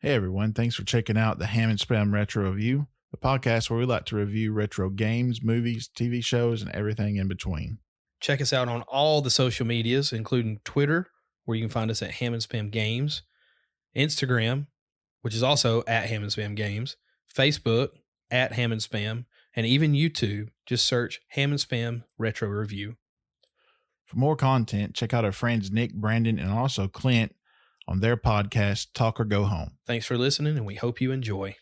Hey everyone, thanks for checking out the Ham and Spam Retro Review, the podcast where we like to review retro games, movies, TV shows, and everything in between. Check us out on all the social medias, including Twitter, where you can find us at Ham and Spam Games, Instagram, which is also at Ham and Spam Games, Facebook at Ham and Spam, and even YouTube. Just search Ham and Spam Retro Review. For more content, check out our friends Nick, Brandon, and also Clint on their podcast, Talk or Go Home. Thanks for listening, and we hope you enjoy.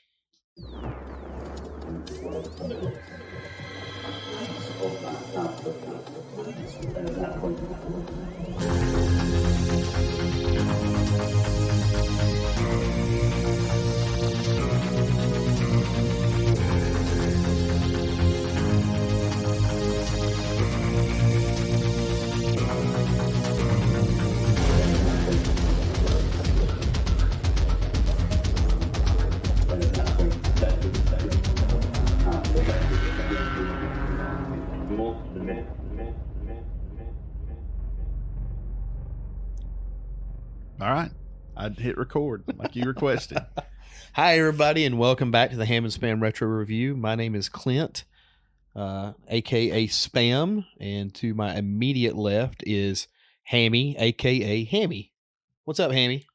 All right, I'd hit record like you requested. Hi, everybody, and welcome back to the Ham and Spam Retro Review. My name is Clint, a.k.a. Spam, and to my immediate left is Hammy, a.k.a. Hammy. What's up, Hammy?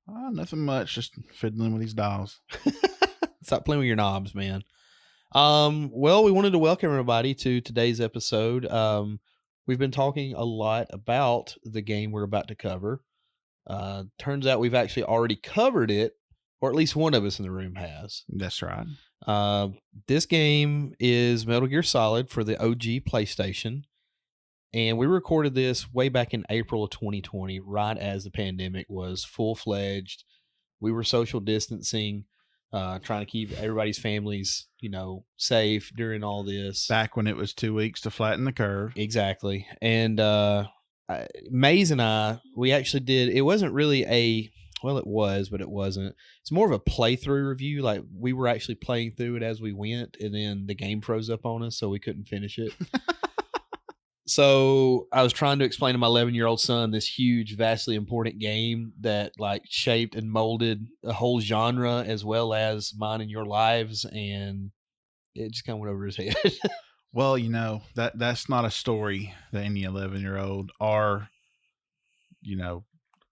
Nothing much, just fiddling with these dolls. Stop playing with your knobs, man. Well, we wanted to welcome everybody to today's episode. We've been talking a lot about the game we're about to cover. Turns out we've actually already covered it, or at least one of us in the room has. That's right. This game is Metal Gear Solid for the OG PlayStation, and we recorded this way back in April of 2020, right as the pandemic was full-fledged. We were social distancing, trying to keep everybody's families, safe during all this. Back when it was 2 weeks to flatten the curve. Exactly. And Maze and I, we actually did, it wasn't really it was, but it wasn't. It's more of a playthrough review. Like, we were actually playing through it as we went, and then the game froze up on us, so we couldn't finish it. So I was trying to explain to my 11-year-old son this huge, vastly important game that shaped and molded a whole genre as well as mine and your lives, and it just kind of went over his head. Well, that's not a story that any 11-year-old or,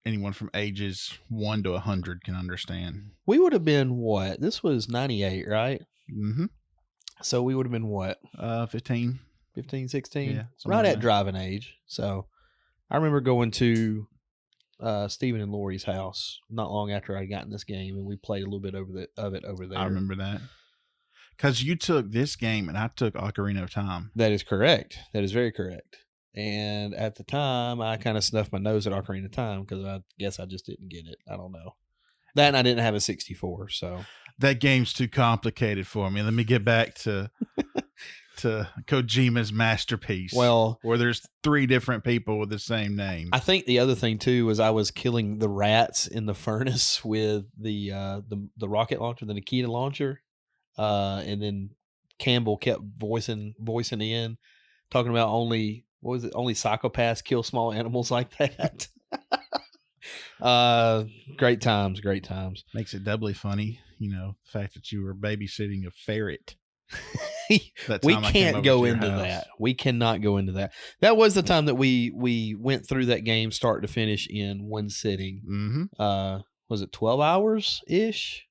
anyone from ages 1 to 100 can understand. We would have been what? This was 98, right? Mm-hmm. So we would have been what? 15. 15, 16? Yeah. Right at driving age. So I remember going to Stephen and Lori's house not long after I'd gotten this game, and we played a little bit of it over there. I remember that. Because you took this game and I took Ocarina of Time. That is correct. That is very correct. And at the time, I kind of snuffed my nose at Ocarina of Time because I guess I just didn't get it. I don't know. That, and I didn't have a 64, so. That game's too complicated for me. Let me get back to Kojima's masterpiece. Well, where there's 3 different people with the same name. I think the other thing too was I was killing the rats in the furnace with the rocket launcher, the Nikita launcher, and then Campbell kept voicing in, talking about only psychopaths kill small animals like that. Great times. Makes it doubly funny, the fact that you were babysitting a ferret. We can't go into that. We cannot go into that. That was the time that we went through that game start to finish in one sitting. Mm-hmm. Was it 12 hours ish?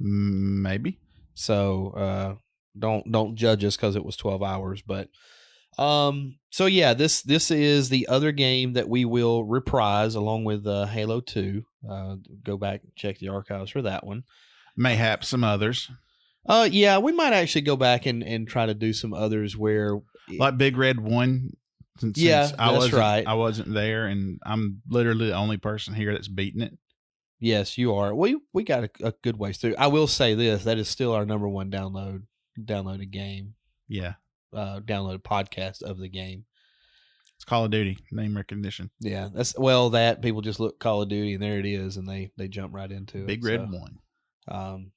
Maybe. So don't judge us because it was 12 hours. But so yeah, this is the other game that we will reprise along with Halo 2. Go back and check the archives for that one. Mayhaps some others. Yeah, we might actually go back and try to do some others where, like Big Red 1. Since that's right. I wasn't there, and I'm literally the only person here that's beaten it. Yes, you are. We got a good ways through. I will say this: that is still our number one downloaded game. Yeah, downloaded podcast of the game. It's Call of Duty name recognition. Yeah, that people just look Call of Duty and there it is, and they jump right into Big Red 1.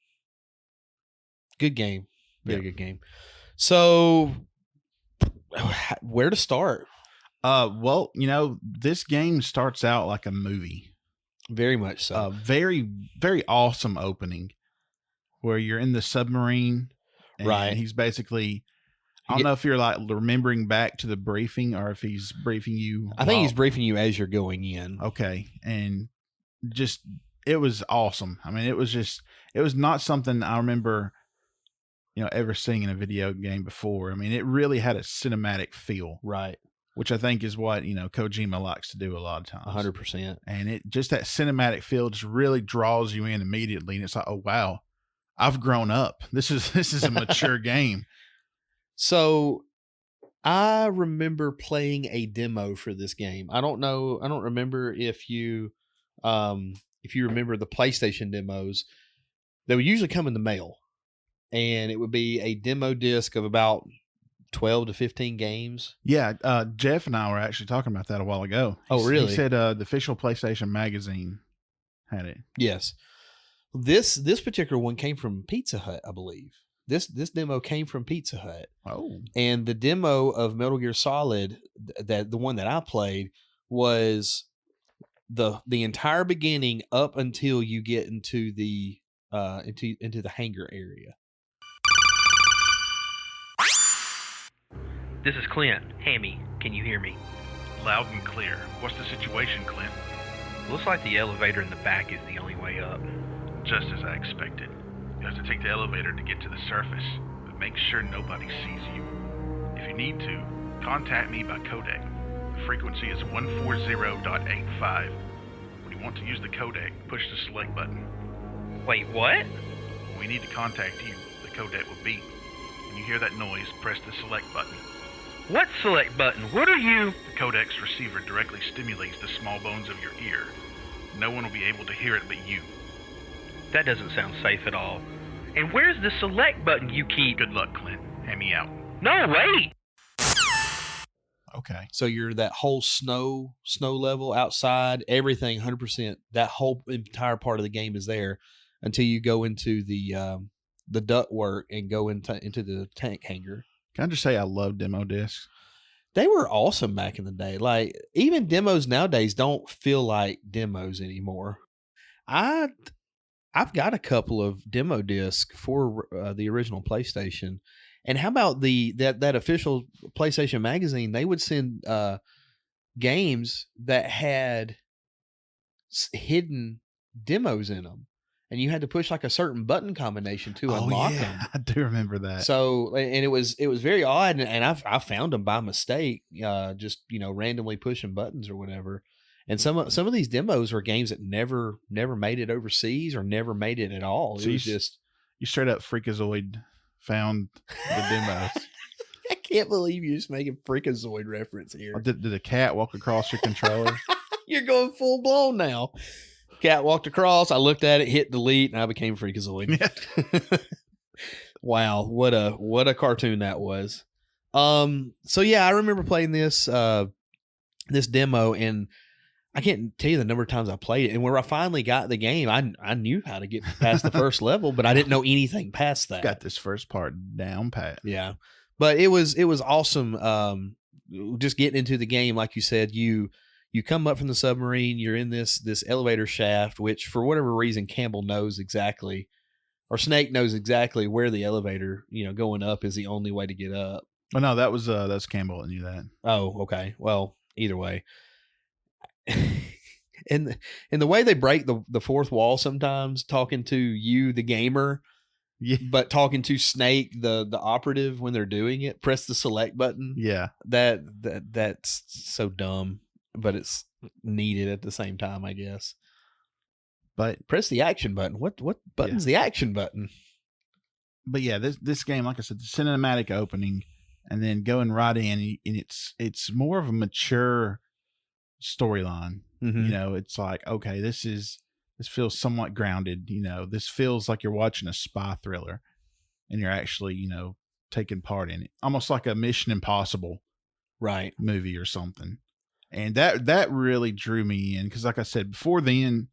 Good game. Very good game. So where to start? Well, this game starts out like a movie. Very much so. Very, very awesome opening where you're in the submarine and Right. he's basically, I don't know if you're like remembering back to the briefing or if he's briefing you. I think he's briefing you as you're going in. Okay. And just, it was awesome. I mean, it was not something I remember, ever seeing in a video game before. I mean, it really had a cinematic feel. Right. Which I think is what, Kojima likes to do a lot of times. 100%. And it just, that cinematic feel just really draws you in immediately. And it's like, oh, wow, I've grown up. This is a mature game. So I remember playing a demo for this game. I don't remember if you remember the PlayStation demos. They would usually come in the mail, and it would be a demo disc of about 12 to 15 games. Yeah. Jeff and I were actually talking about that a while ago. Oh, really? He said the official PlayStation magazine had it. Yes. This particular one came from Pizza Hut, I believe. This demo came from Pizza Hut. Oh. And the demo of Metal Gear Solid, the one that I played, was the entire beginning up until you get into the into the hangar area. This is Clint. Hammy, can you hear me? Loud and clear. What's the situation, Clint? Looks like the elevator in the back is the only way up. Just as I expected. You have to take the elevator to get to the surface, but make sure nobody sees you. If you need to, contact me by codec. The frequency is 140.85. When you want to use the codec, push the select button. Wait, what? When we need to contact you, the codec will beep. When you hear that noise, press the select button. What select button? What are you? The codec's receiver directly stimulates the small bones of your ear. No one will be able to hear it but you. That doesn't sound safe at all. And where's the select button you keep? Good luck, Clint. Hand me out. No, wait! Okay. So you're that whole snow level outside, everything 100%. That whole entire part of the game is there until you go into the duct work and go into the tank hangar. Can I just say I love demo discs? They were awesome back in the day. Like, even demos nowadays don't feel like demos anymore. I've got a couple of demo discs for the original PlayStation. And how about that official PlayStation magazine? They would send games that had hidden demos in them, and you had to push like a certain button combination to unlock them. I do remember that. So, and it was very odd, and I found them by mistake, just randomly pushing buttons or whatever. And some of these demos were games that never made it overseas or never made it at all. So it was just you straight up Freakazoid found the demos. I can't believe you're just making Freakazoid reference here. Did the cat walk across your controller? You're going full blown now. Cat walked across. I looked at it, hit delete, and I became Freakazoid. Yeah. Wow, what a cartoon that was. So yeah, I remember playing this demo, and I can't tell you the number of times I played it. And when I finally got the game, I knew how to get past the first level, but I didn't know anything past that. Got this first part down pat. Yeah, but it was awesome. Just getting into the game, like you said, you come up from the submarine. You're in this elevator shaft, which for whatever reason Campbell knows exactly, or Snake knows exactly where the elevator, going up is the only way to get up. Oh no, that's Campbell that knew that. Oh, okay. Well, either way. And the way they break the fourth wall sometimes, talking to you, the gamer, yeah, but talking to Snake, the operative, when they're doing it, press the select button. Yeah, that's so dumb, but it's needed at the same time, I guess. But press the action button. What button's the action button? But yeah, this game, like I said, the cinematic opening, and then going right in, and it's more of a mature storyline. Mm-hmm. It's like, okay, this feels somewhat grounded. This feels like you're watching a spy thriller, and you're actually taking part in it, almost like a Mission Impossible right movie or something. And that really drew me in, because like I said before, then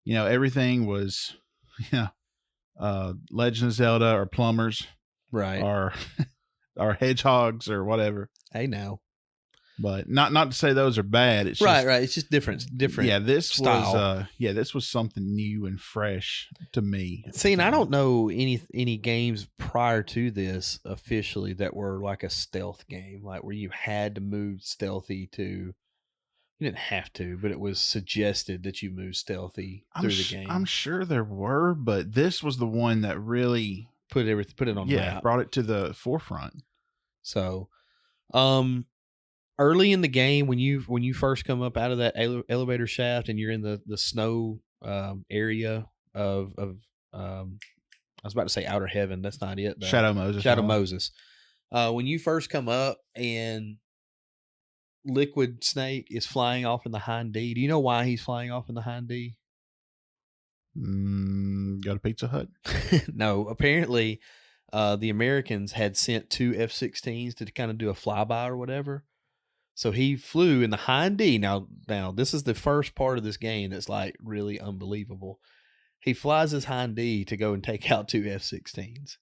everything was Legend of Zelda or plumbers, right, or hedgehogs or whatever. Hey now. But not to say those are bad. It's Right, just, right. It's just different. Yeah, this style. was this was something new and fresh to me. See, and I don't know any games prior to this officially that were like a stealth game, like where you had to move stealthy to. You didn't have to, but it was suggested that you move stealthy through the game. I'm sure there were, but this was the one that really put it on the map. Brought it to the forefront. So, early in the game, when you first come up out of that elevator shaft and you're in the snow area of I was about to say outer heaven. That's not it. Shadow Moses. Shadow Moses. When you first come up and Liquid Snake is flying off in the Hind D. Do you know why he's flying off in the Hind D? Got a Pizza Hut? No, apparently the Americans had sent 2 F-16s to kind of do a flyby or whatever. So he flew in the Hind D. Now this is the first part of this game that's like really unbelievable. He flies his Hind D to go and take out 2 F-16s.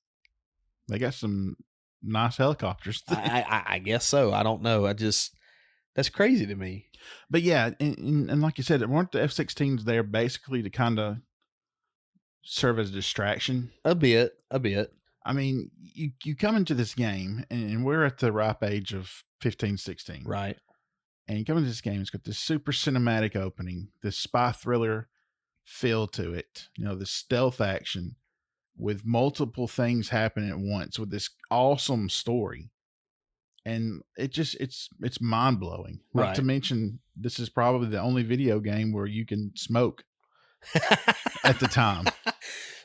They got some nice helicopters. I guess so. I don't know. That's crazy to me. But yeah, and like you said, weren't the F-16s there basically to kind of serve as a distraction? A bit. I mean, you come into this game, and we're at the ripe age of 15, 16. Right. And you come into this game, it's got this super cinematic opening, this spy thriller feel to it, this stealth action with multiple things happening at once with this awesome story. And it's mind blowing. Not Right. to mention, this is probably the only video game where you can smoke at the time.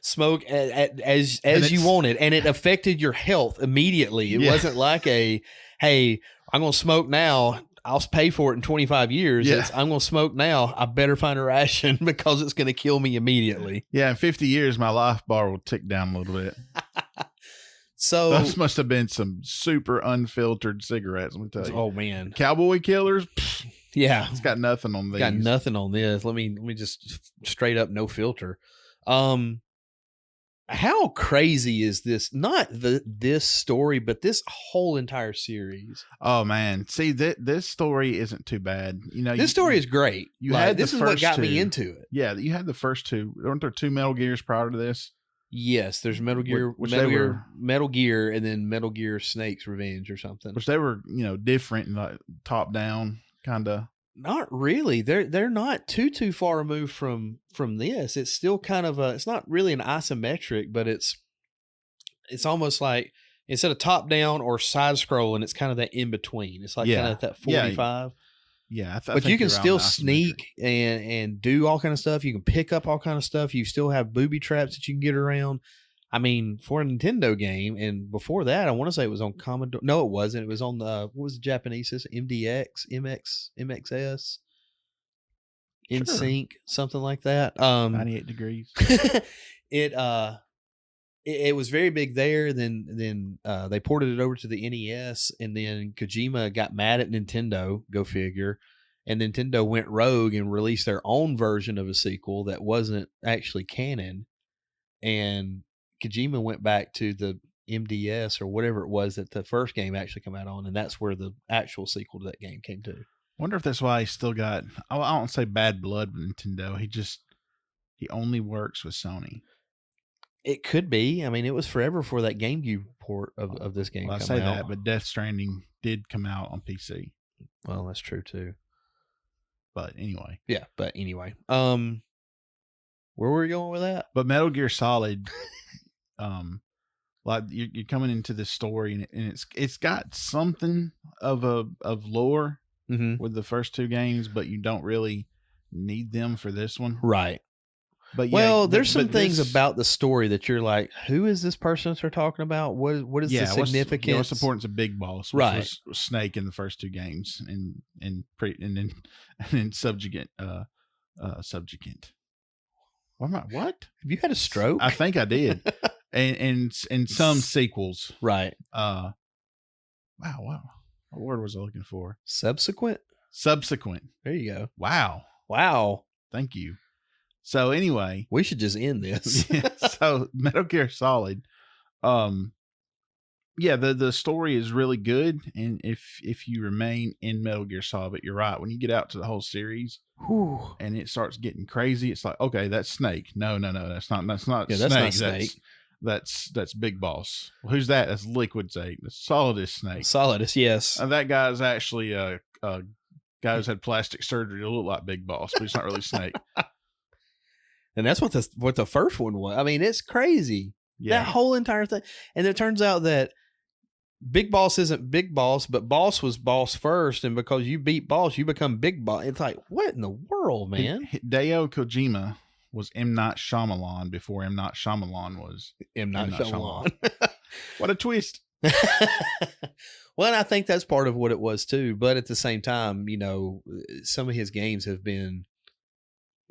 Smoke as you wanted, and it affected your health immediately. It wasn't like hey, I'm going to smoke now. I'll pay for it in 25 years. Yeah. I'm going to smoke now. I better find a ration because it's going to kill me immediately. Yeah, in 50 years, my life bar will tick down a little bit. So those must have been some super unfiltered cigarettes. Let me tell you. Oh man, Cowboy Killers. Pfft, yeah, it's got nothing on these. Got nothing on this. Let me just straight up no filter. How crazy is this? Not this story, but this whole entire series. Oh man, see this story isn't too bad. This story is great. This is what got me into it. Yeah, you had the first 2. Weren't there 2 Metal Gears prior to this? Yes, there's Metal Gear, Metal Gear, and then Metal Gear Snake's Revenge or something. Which they were, different, like top down kind of. Not really. They're not too far removed from this. It's still kind of it's not really an isometric, but it's almost like instead of top down or side scrolling, it's kind of that in between. It's like kind of that 45. Yeah, but you can still sneak and do all kind of stuff. You can pick up all kind of stuff. You still have booby traps that you can get around. I mean, for a Nintendo game, and before that, I want to say it was on Commodore. No, it wasn't. It was on what was the Japanese system? MDX, MXS, NSYNC, something like that. 98 degrees. It was very big there. Then they ported it over to the NES, and then Kojima got mad at Nintendo. Go figure. And Nintendo went rogue and released their own version of a sequel that wasn't actually canon. And Kojima went back to the MDS or whatever it was that the first game actually came out on, and that's where the actual sequel to that game came to. Wonder if that's why he still got, I don't say bad blood with Nintendo. He only works with Sony. It could be. I mean, it was forever for that GameCube port of this game. Well, I say that, but Death Stranding did come out on PC. Well, that's true too. But anyway. Yeah, but anyway. Where were we going with that? But Metal Gear Solid, like you're coming into this story, and it's got something of lore with the first 2 games, but you don't really need them for this one, right? But there's some things about the story that you're like, who is this person that they're talking about? What is the significance? What's the importance of Big Boss? Which was Snake in the first 2 games, and then Subjugant. What? Have you had a stroke? I think I did. and some sequels. Right. Wow. What word was I looking for? Subsequent. There you go. Wow. Thank you. So anyway, we should just end this. So Metal Gear Solid, yeah, the story is really good, and if you remain in Metal Gear Solid, but you're right, when you get out to the whole series Whew. and it starts getting crazy, it's like, okay, that's Snake. No, that's not Yeah, Snake. that's not Snake. That's Big Boss. Well, who's that? That's Liquid Snake. The Solid Snake. Solidus, yes. That guy is actually a guy who's had plastic surgery to look like Big Boss, but he's not really Snake. And that's what the first one was. I mean, it's crazy. Yeah. That whole entire thing. And it turns out that Big Boss isn't Big Boss, but Boss was Boss first, and because you beat Boss, you become Big Boss. It's like, what in the world, man? Hideo Kojima was M. Night Shyamalan before M. Night Shyamalan was M. Night Shyamalan. What a twist. Well, and I think that's part of what it was too. But at the same time, some of his games have been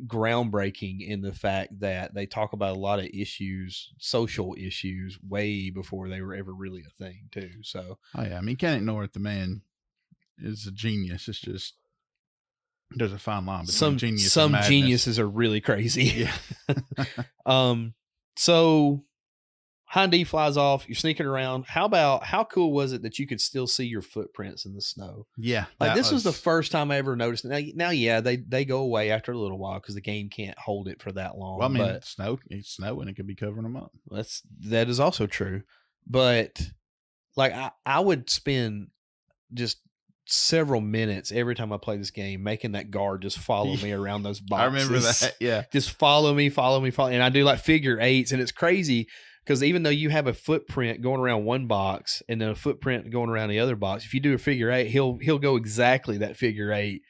groundbreaking in the fact that they talk about a lot of issues, social issues, way before they were ever really a thing too. So, oh yeah, I mean, you can't ignore it. The man is a genius. It's just there's a fine line between genius. Some and geniuses are really crazy. Yeah. So Hyundai flies off. You're sneaking around. How cool was it that you could still see your footprints in the snow? Yeah. Like this was the first time I ever noticed it. Now, yeah, they go away after a little while because the game can't hold it for that long. Well, I mean, it's snowing. It could be covering them up. That is also true. But like I would spend just several minutes every time I play this game making that guard just follow me around those boxes. I remember that. Yeah. Just follow me. And I do like figure eights, and it's crazy. Because even though you have a footprint going around one box and then a footprint going around the other box, if you do a figure eight, he'll go exactly that figure eight.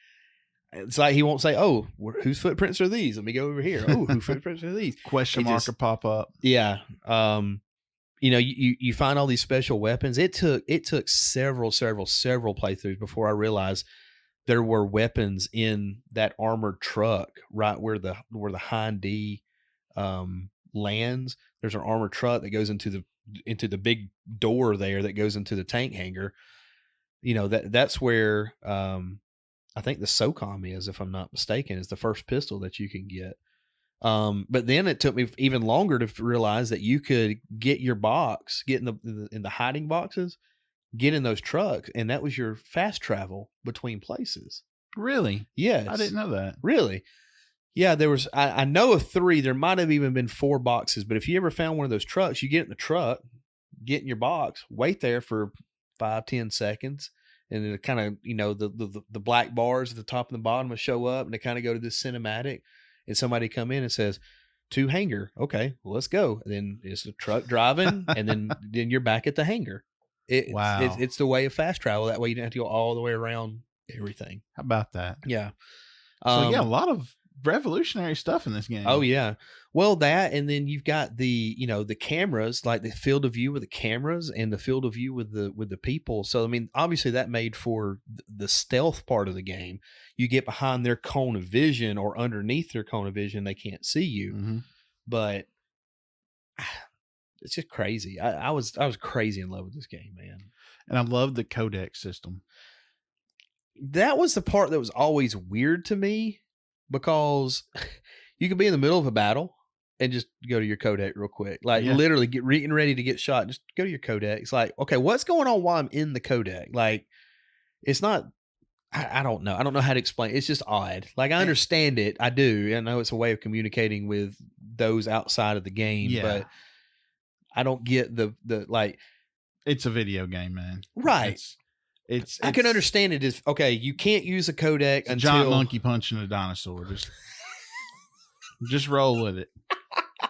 It's like he won't say, "Oh, whose footprints are these? Let me go over here. Oh, whose footprints are these?" Question mark will pop up. Yeah. You find all these special weapons. It took several playthroughs before I realized there were weapons in that armored truck right where the Hyundai lands. There's an armored truck that goes into the big door there that goes into the tank hangar. That's where I think the SOCOM is, if I'm not mistaken, is the first pistol that you can get. But then it took me even longer to realize that you could get your box, get in the hiding boxes, get in those trucks, and that was your fast travel between places. Really? Yes. I didn't know that. Really? Yeah, there was, I know of 3, there might have even been 4 boxes, but if you ever found one of those trucks, you get in the truck, get in your box, wait there for 5-10 seconds, and then it kind of, the black bars at the top and the bottom will show up, and they kind of go to this cinematic, and somebody come in and says, to hangar. Okay, well, let's go. And then it's the truck driving, and then you're back at the hangar. Wow. It's the way of fast travel. That way you don't have to go all the way around everything. How about that? Yeah. So yeah, a lot of revolutionary stuff in this game. Oh yeah. Well, that, and then you've got the cameras, like the field of view with the cameras and the field of view with the people. So I mean, obviously that made for the stealth part of the game. You get behind their cone of vision or underneath their cone of vision, they can't see you. Mm-hmm. But it's just crazy. I was crazy in love with this game, man. And I love the codec system. That was the part that was always weird to me, because you could be in the middle of a battle and just go to your codec real quick. Like literally getting ready to get shot. Just go to your codec. It's like, okay, what's going on while I'm in the codec? Like, it's not, I don't know. I don't know how to explain it. It's just odd. Like, I understand it. I do. I know it's a way of communicating with those outside of the game, but I don't get the like. It's a video game, man. Right. It's I can understand it is, okay, you can't use a codec until giant monkey punching a dinosaur. Just roll with it.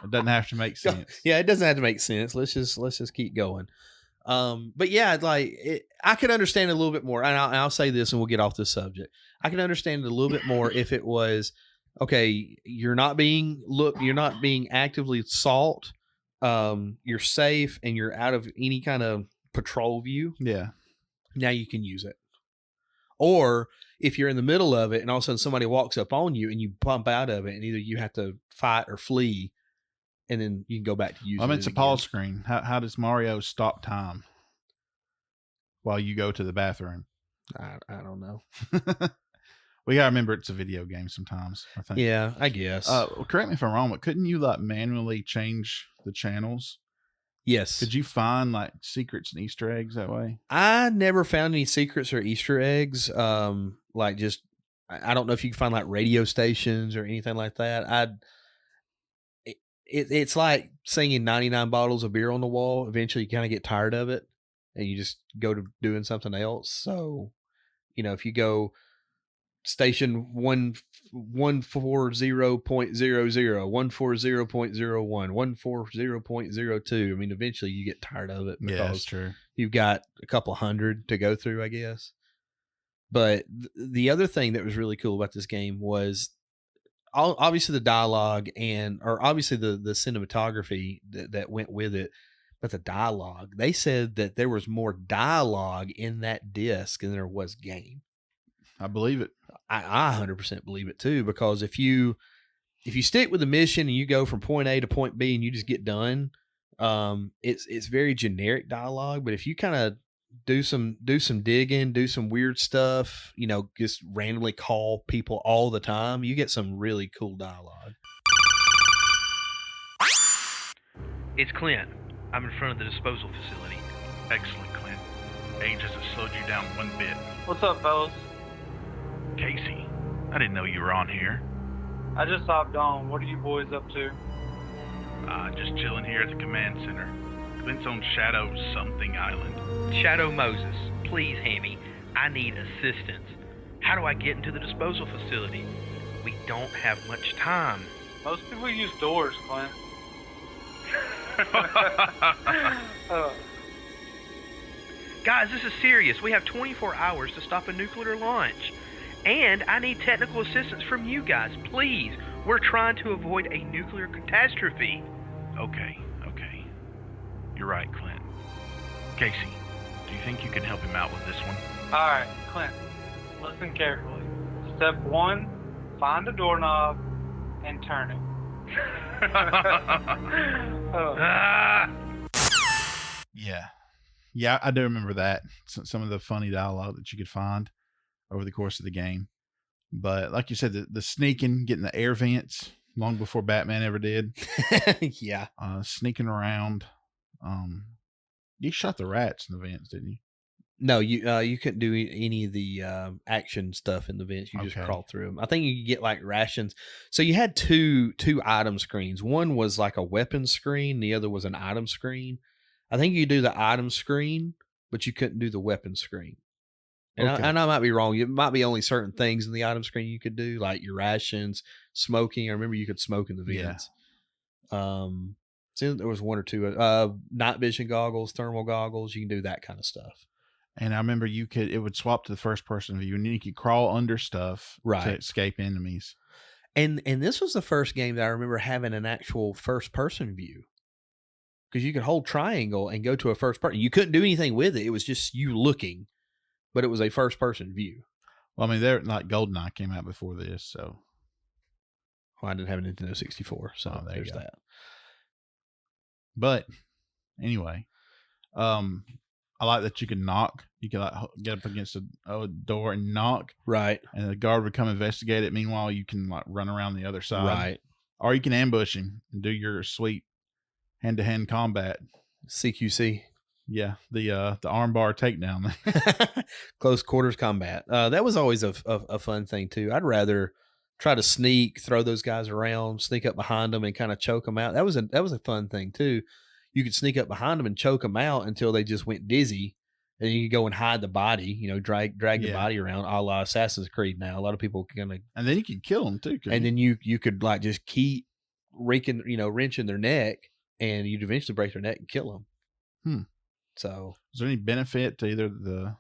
It doesn't have to make sense. Yeah, it doesn't have to make sense. Let's just keep going. But yeah, like I could understand it a little bit more. And I'll say this, and we'll get off this subject. I can understand it a little bit more if it was, okay, you're not being actively sought. You're safe and you're out of any kind of patrol view. Yeah. Now you can use it. Or if you're in the middle of it and all of a sudden somebody walks up on you and you bump out of it, and either you have to fight or flee, and then you can go back to using it. I mean, it's a pause screen. How does Mario stop time while you go to the bathroom? I don't know. We gotta remember it's a video game sometimes, I think. Yeah, I guess. Correct me if I'm wrong, but couldn't you like manually change the channels? Yes. Could you find like secrets and Easter eggs that way? I never found any secrets or Easter eggs. Like just I don't know if you can find like radio stations or anything like that. It's like singing 99 bottles of beer on the wall. Eventually you kind of get tired of it and you just go to doing something else. So, if you go station 140.00, 140.01, 140.02. I mean, eventually you get tired of it Yeah, that's because true. you've got a couple hundred to go through, I guess. But the other thing that was really cool about this game was obviously the dialogue or obviously the cinematography that went with it, but the dialogue. They said that there was more dialogue in that disc than there was game. I believe it. I 100% believe it too, because if you stick with the mission and you go from point A to point B and you just get done, it's very generic dialogue. But if you kind of do some digging, do some weird stuff, just randomly call people all the time, you get some really cool dialogue. It's Clint. I'm in front of the disposal facility. Excellent, Clint. Age hasn't slowed you down one bit. What's up, fellas? Casey, I didn't know you were on here. I just hopped on. What are you boys up to? Just chilling here at the command center. Clint's on Shadow something island. Shadow Moses, please, Hammy. I need assistance. How do I get into the disposal facility? We don't have much time. Most people use doors, Clint. Guys, this is serious. We have 24 hours to stop a nuclear launch. And I need technical assistance from you guys, please. We're trying to avoid a nuclear catastrophe. Okay. You're right, Clint. Casey, do you think you can help him out with this one? Alright, Clint. Listen carefully. Step 1, find a doorknob and turn it. Yeah, I do remember that. Some of the funny dialogue that you could find over the course of the game. But like you said, the sneaking, getting the air vents long before Batman ever did. Yeah. Sneaking around. You shot the rats in the vents, didn't you? No, you couldn't do any of the action stuff in the vents. You just crawled through them. I think you could get like rations. So you had two item screens. One was like a weapon screen. The other was an item screen. I think you could do the item screen, but you couldn't do the weapon screen. And, Okay. I might be wrong. It might be only certain things in the item screen you could do, like your rations, smoking. I remember you could smoke in the vents. Yeah. So there was one or two night vision goggles, thermal goggles. You can do that kind of stuff. And I remember it would swap to the first person view, and you could crawl under stuff to escape enemies. And this was the first game that I remember having an actual first person view, because you could hold triangle and go to a first person. You couldn't do anything with it. It was just you looking, but it was a first person view. Well, I mean, like GoldenEye came out before this, so. Well, I didn't have a Nintendo 64, so there's that. But anyway, I like that you could knock. You could like get up against a door and knock. Right. And the guard would come investigate it. Meanwhile, you can like run around the other side. Right. Or you can ambush him and do your sweet hand-to-hand combat. CQC. Yeah. The armbar takedown. Close quarters combat. That was always a fun thing too. I'd rather try to sneak, throw those guys around, sneak up behind them and kind of choke them out. That was a fun thing too. You could sneak up behind them and choke them out until they just went dizzy, and you could go and hide the body, drag the body around, a la Assassin's Creed. Now a lot of people kind of, and then you can kill them too. And then you could like just keep wrenching their neck, and you'd eventually break their neck and kill them. So is there any benefit to either the?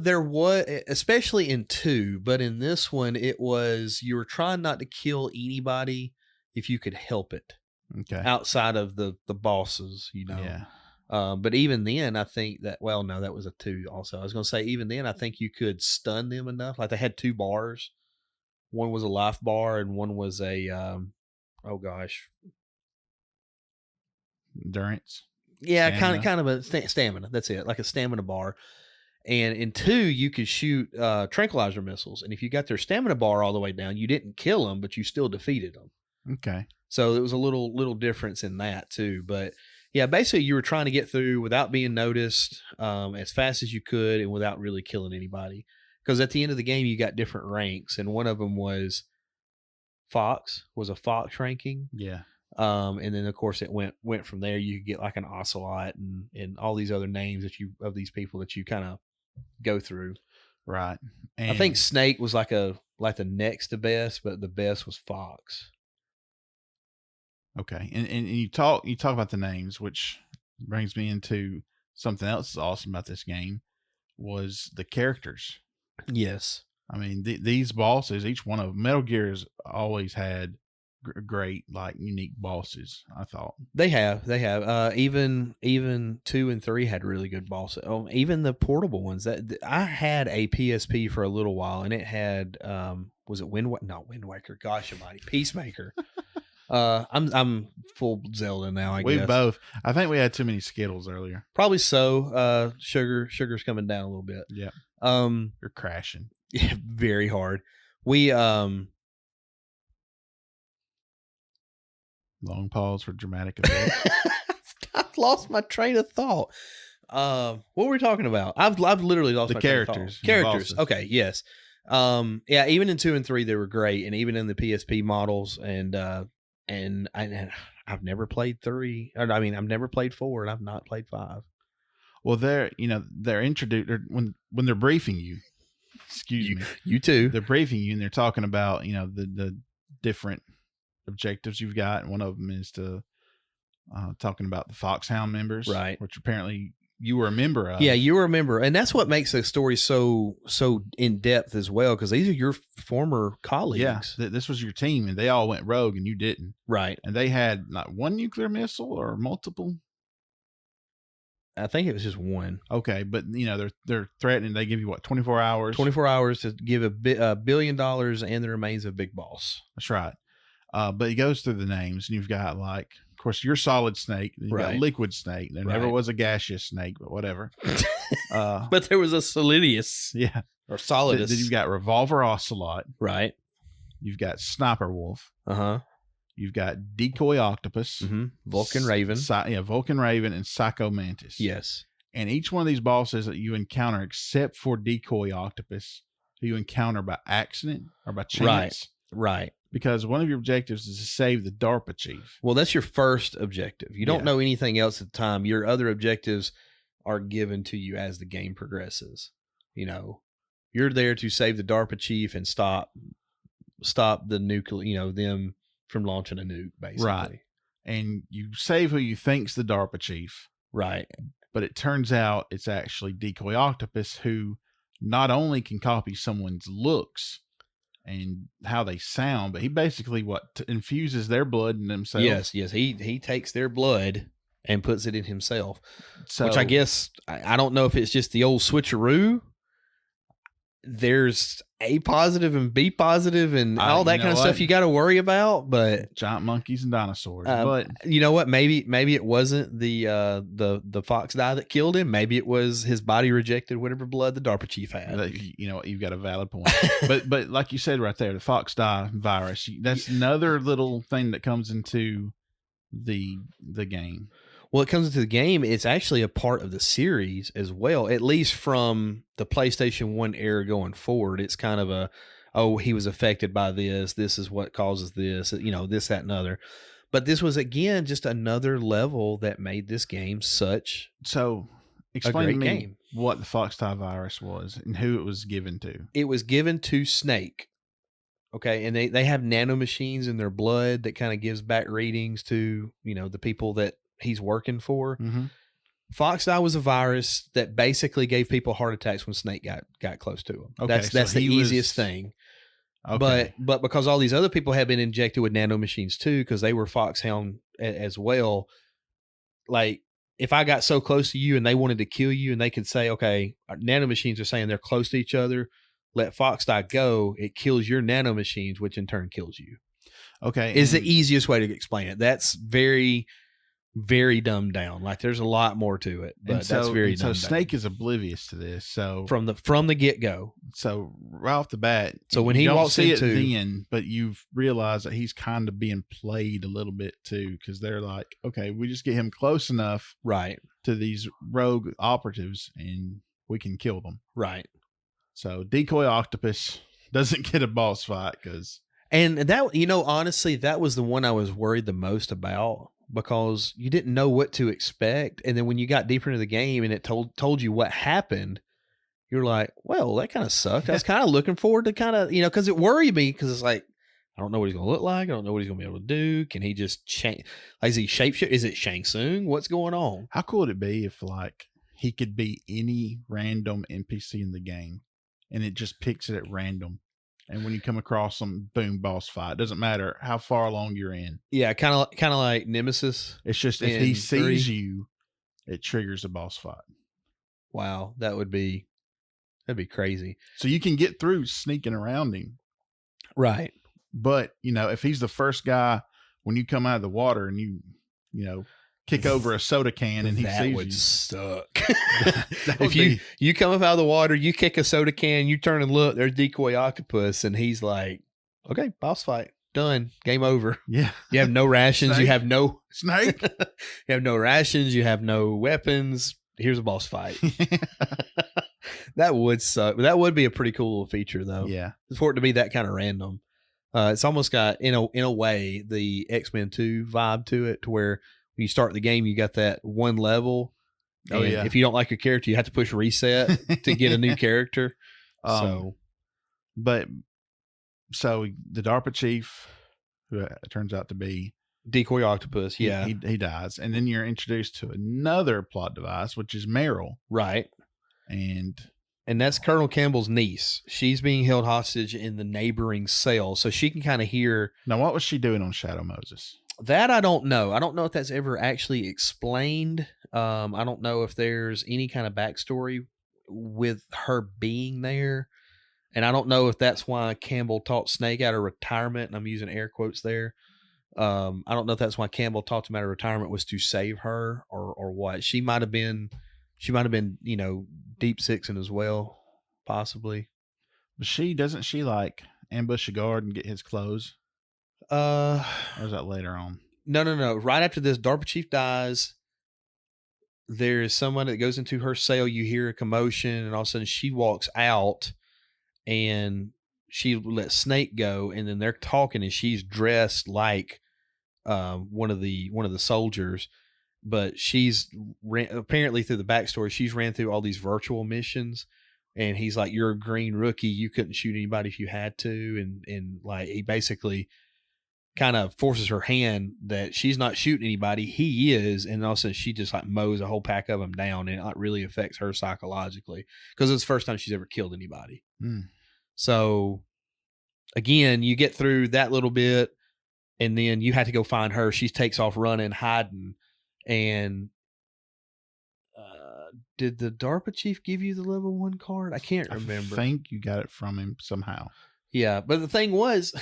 There was, especially in 2, but in this one, it was you were trying not to kill anybody if you could help it. Okay. Outside of the bosses, Yeah. But even then, I think that, well, no, that was a 2 also. I was going to say, even then, I think you could stun them enough. Like they had 2 bars. One was a life bar and one was a, endurance. Yeah, stamina. kind of a stamina. That's it. Like a stamina bar. And in 2, you could shoot tranquilizer missiles. And if you got their stamina bar all the way down, you didn't kill them, but you still defeated them. Okay. So there was a little difference in that too. But Yeah, basically you were trying to get through without being noticed, as fast as you could and without really killing anybody. Because at the end of the game, you got different ranks, and one of them was a Fox ranking. Yeah. And then of course it went from there. You could get like an Ocelot and all these other names of these people that you kind of go through. Right. And I think Snake was like the next to best, but the best was Fox. Okay. And you talk about the names, which brings me into something else that's awesome about this game was the characters. Yes. I mean, these bosses, each one of them, Metal Gear has always had great, like, unique bosses, I thought. They have. Even 2 and 3 had really good bosses. Oh, even the portable ones. That I had a PSP for a little while, and it had was it Wind Waker? Gosh almighty, Peacemaker. I'm full Zelda now. I guess We both. I think we had too many Skittles earlier. probably so. Sugar's coming down a little bit. Yeah. You're crashing. Yeah, very hard. We Long pause for dramatic effect. I've lost my train of thought. What were we talking about? I've literally lost The my train of characters. thought. Characters. The bosses. Okay, yes. Yeah, even in 2 and 3 they were great, and even in the PSP models, and I've never played 3. I mean, I've never played 4, and I've not played 5. Well, they're introduced when they're briefing you. Excuse me. You too. They're briefing you, and they're talking about the different objectives you've got. And one of them is to talking about the Foxhound members, Right. Which apparently you were a member of. Yeah, you were a member, and that's what makes the story so in depth as well, because these are your former colleagues. Yeah, this was your team, and they all went rogue, and you didn't. Right. And they had not one nuclear missile or multiple. I think it was just one. Okay, but they're threatening. They give you what, 24 hours? 24 hours to give $1 billion and the remains of Big Boss. That's right. But he goes through the names, and you've got, like, of course, you're Solid Snake. You've got Right. Liquid Snake. There never Right. was a gaseous snake, but whatever. But there was a Solidius Yeah. or Solidus. Then you've got Revolver Ocelot. Right. You've got Sniper Wolf. Uh-huh. You've got Decoy Octopus. Mm-hmm. Vulcan Raven. Vulcan Raven and Psychomantis. Yes. And each one of these bosses that you encounter, except for Decoy Octopus, who you encounter by accident or by chance. Right. Because one of your objectives is to save the DARPA chief. Well, that's your first objective. You don't Yeah. know anything else at the time. Your other objectives are given to you as the game progresses. You're there to save the DARPA chief and stop the nuclear, them from launching a nuke, basically. Right. And you save who you think's the DARPA chief. Right. But it turns out it's actually Decoy Octopus, who not only can copy someone's looks and how they sound, but he basically infuses their blood in themselves. Yes. He takes their blood and puts it in himself. So, Which I guess, I don't know if it's just the old switcheroo. There's A positive and B positive and all that kind of stuff you got to worry about, but giant monkeys and dinosaurs. But you know what? Maybe it wasn't the fox die that killed him. Maybe it was his body rejected whatever blood the DARPA chief had. You've got a valid point. but like you said right there, the fox die virus, that's another little thing that comes into the game. Well, it comes into the game. It's actually a part of the series as well, at least from the PlayStation 1 era going forward. It's kind of he was affected by this. This is what causes this, this, that, and other. But this was, again, just another level that made this game such explain a to great me game. What the fox die virus was and who it was given to. It was given to Snake. Okay, and they have nanomachines in their blood that kind of gives back readings to, the people that he's working for. Mm-hmm. Fox die was a virus that basically gave people heart attacks when Snake got close to him. Okay, that's the easiest thing. Okay. But because all these other people have been injected with nanomachines too, because they were Foxhound as well. Like, if I got so close to you and they wanted to kill you, and they could say, okay, our nanomachines are saying they're close to each other, let Fox die go. It kills your nanomachines, which in turn kills you. Okay, Is the easiest way to explain it. That's very very dumbed down. Like there's a lot more to it, but that's very dumbed down. So Snake is oblivious to this. So from the get go. So right off the bat, so when you he don't walks see into it then, but you've realized that he's kind of being played a little bit too, because they're like, okay, we just get him close enough, right, to these rogue operatives, and we can kill them, right. So Decoy Octopus doesn't get a boss fight and that, honestly, that was the one I was worried the most about, because you didn't know what to expect, and then when you got deeper into the game and it told you what happened, you're like, well, that kind of sucked. I was kind of looking forward to because it worried me, because it's like, I don't know what he's going to look like. I don't know what he's going to be able to do. Can he just change? Like, is he shapeshift? Is it Shang Tsung? What's going on? How cool would it be if he could be any random NPC in the game, and it just picks it at random? And when you come across some, boom, boss fight. It doesn't matter how far along you're in. Yeah, kind of like Nemesis. It's just if he sees you, it triggers a boss fight. Wow, that'd be crazy. So you can get through sneaking around him. Right. But, if he's the first guy, when you come out of the water and you kick over a soda can and he sees you. That would suck. If you come up out of the water, you kick a soda can, you turn and look, there's Decoy Octopus, and he's like, okay, boss fight, done, game over. Yeah. You have no rations. Snake. You have no Snake. You have no rations. You have no weapons. Here's a boss fight. That would suck. That would be a pretty cool little feature, though. Yeah. For it to be that kind of random. It's almost got, in a way, the X-Men 2 vibe to it, to where when you start the game, you got that one level. Oh, yeah. If you don't like your character, you have to push reset to get a new character. So the DARPA chief, who it turns out to be Decoy Octopus, yeah. He dies. And then you're introduced to another plot device, which is Meryl. Right. And that's Colonel Campbell's niece. She's being held hostage in the neighboring cell, so she can kind of hear. Now, what was she doing on Shadow Moses? That I don't know. I don't know if that's ever actually explained. I don't know if there's any kind of backstory with her being there. And I don't know if that's why Campbell taught Snake out of retirement, and I'm using air quotes there. I don't know if that's why Campbell taught him out of retirement was to save her or what. She might have been, deep sixing as well, possibly. But doesn't she like ambush a guard and get his clothes? Or is that later on? No. Right after this, DARPA chief dies. There is someone that goes into her cell. You hear a commotion, and all of a sudden she walks out, and she lets Snake go, and then they're talking, and she's dressed like one of the soldiers. But she's apparently, through the backstory, she's ran through all these virtual missions, and he's like, "You're a green rookie. You couldn't shoot anybody if you had to," and like he basically kind of forces her hand that she's not shooting anybody. He is, and all of a sudden she just like mows a whole pack of them down, and it like really affects her psychologically because it's the first time she's ever killed anybody. So again, you get through that little bit, and then you have to go find her. She takes off running, hiding. And did the DARPA chief give you the level 1 card? I can't remember. I think you got it from him somehow. Yeah, but the thing was,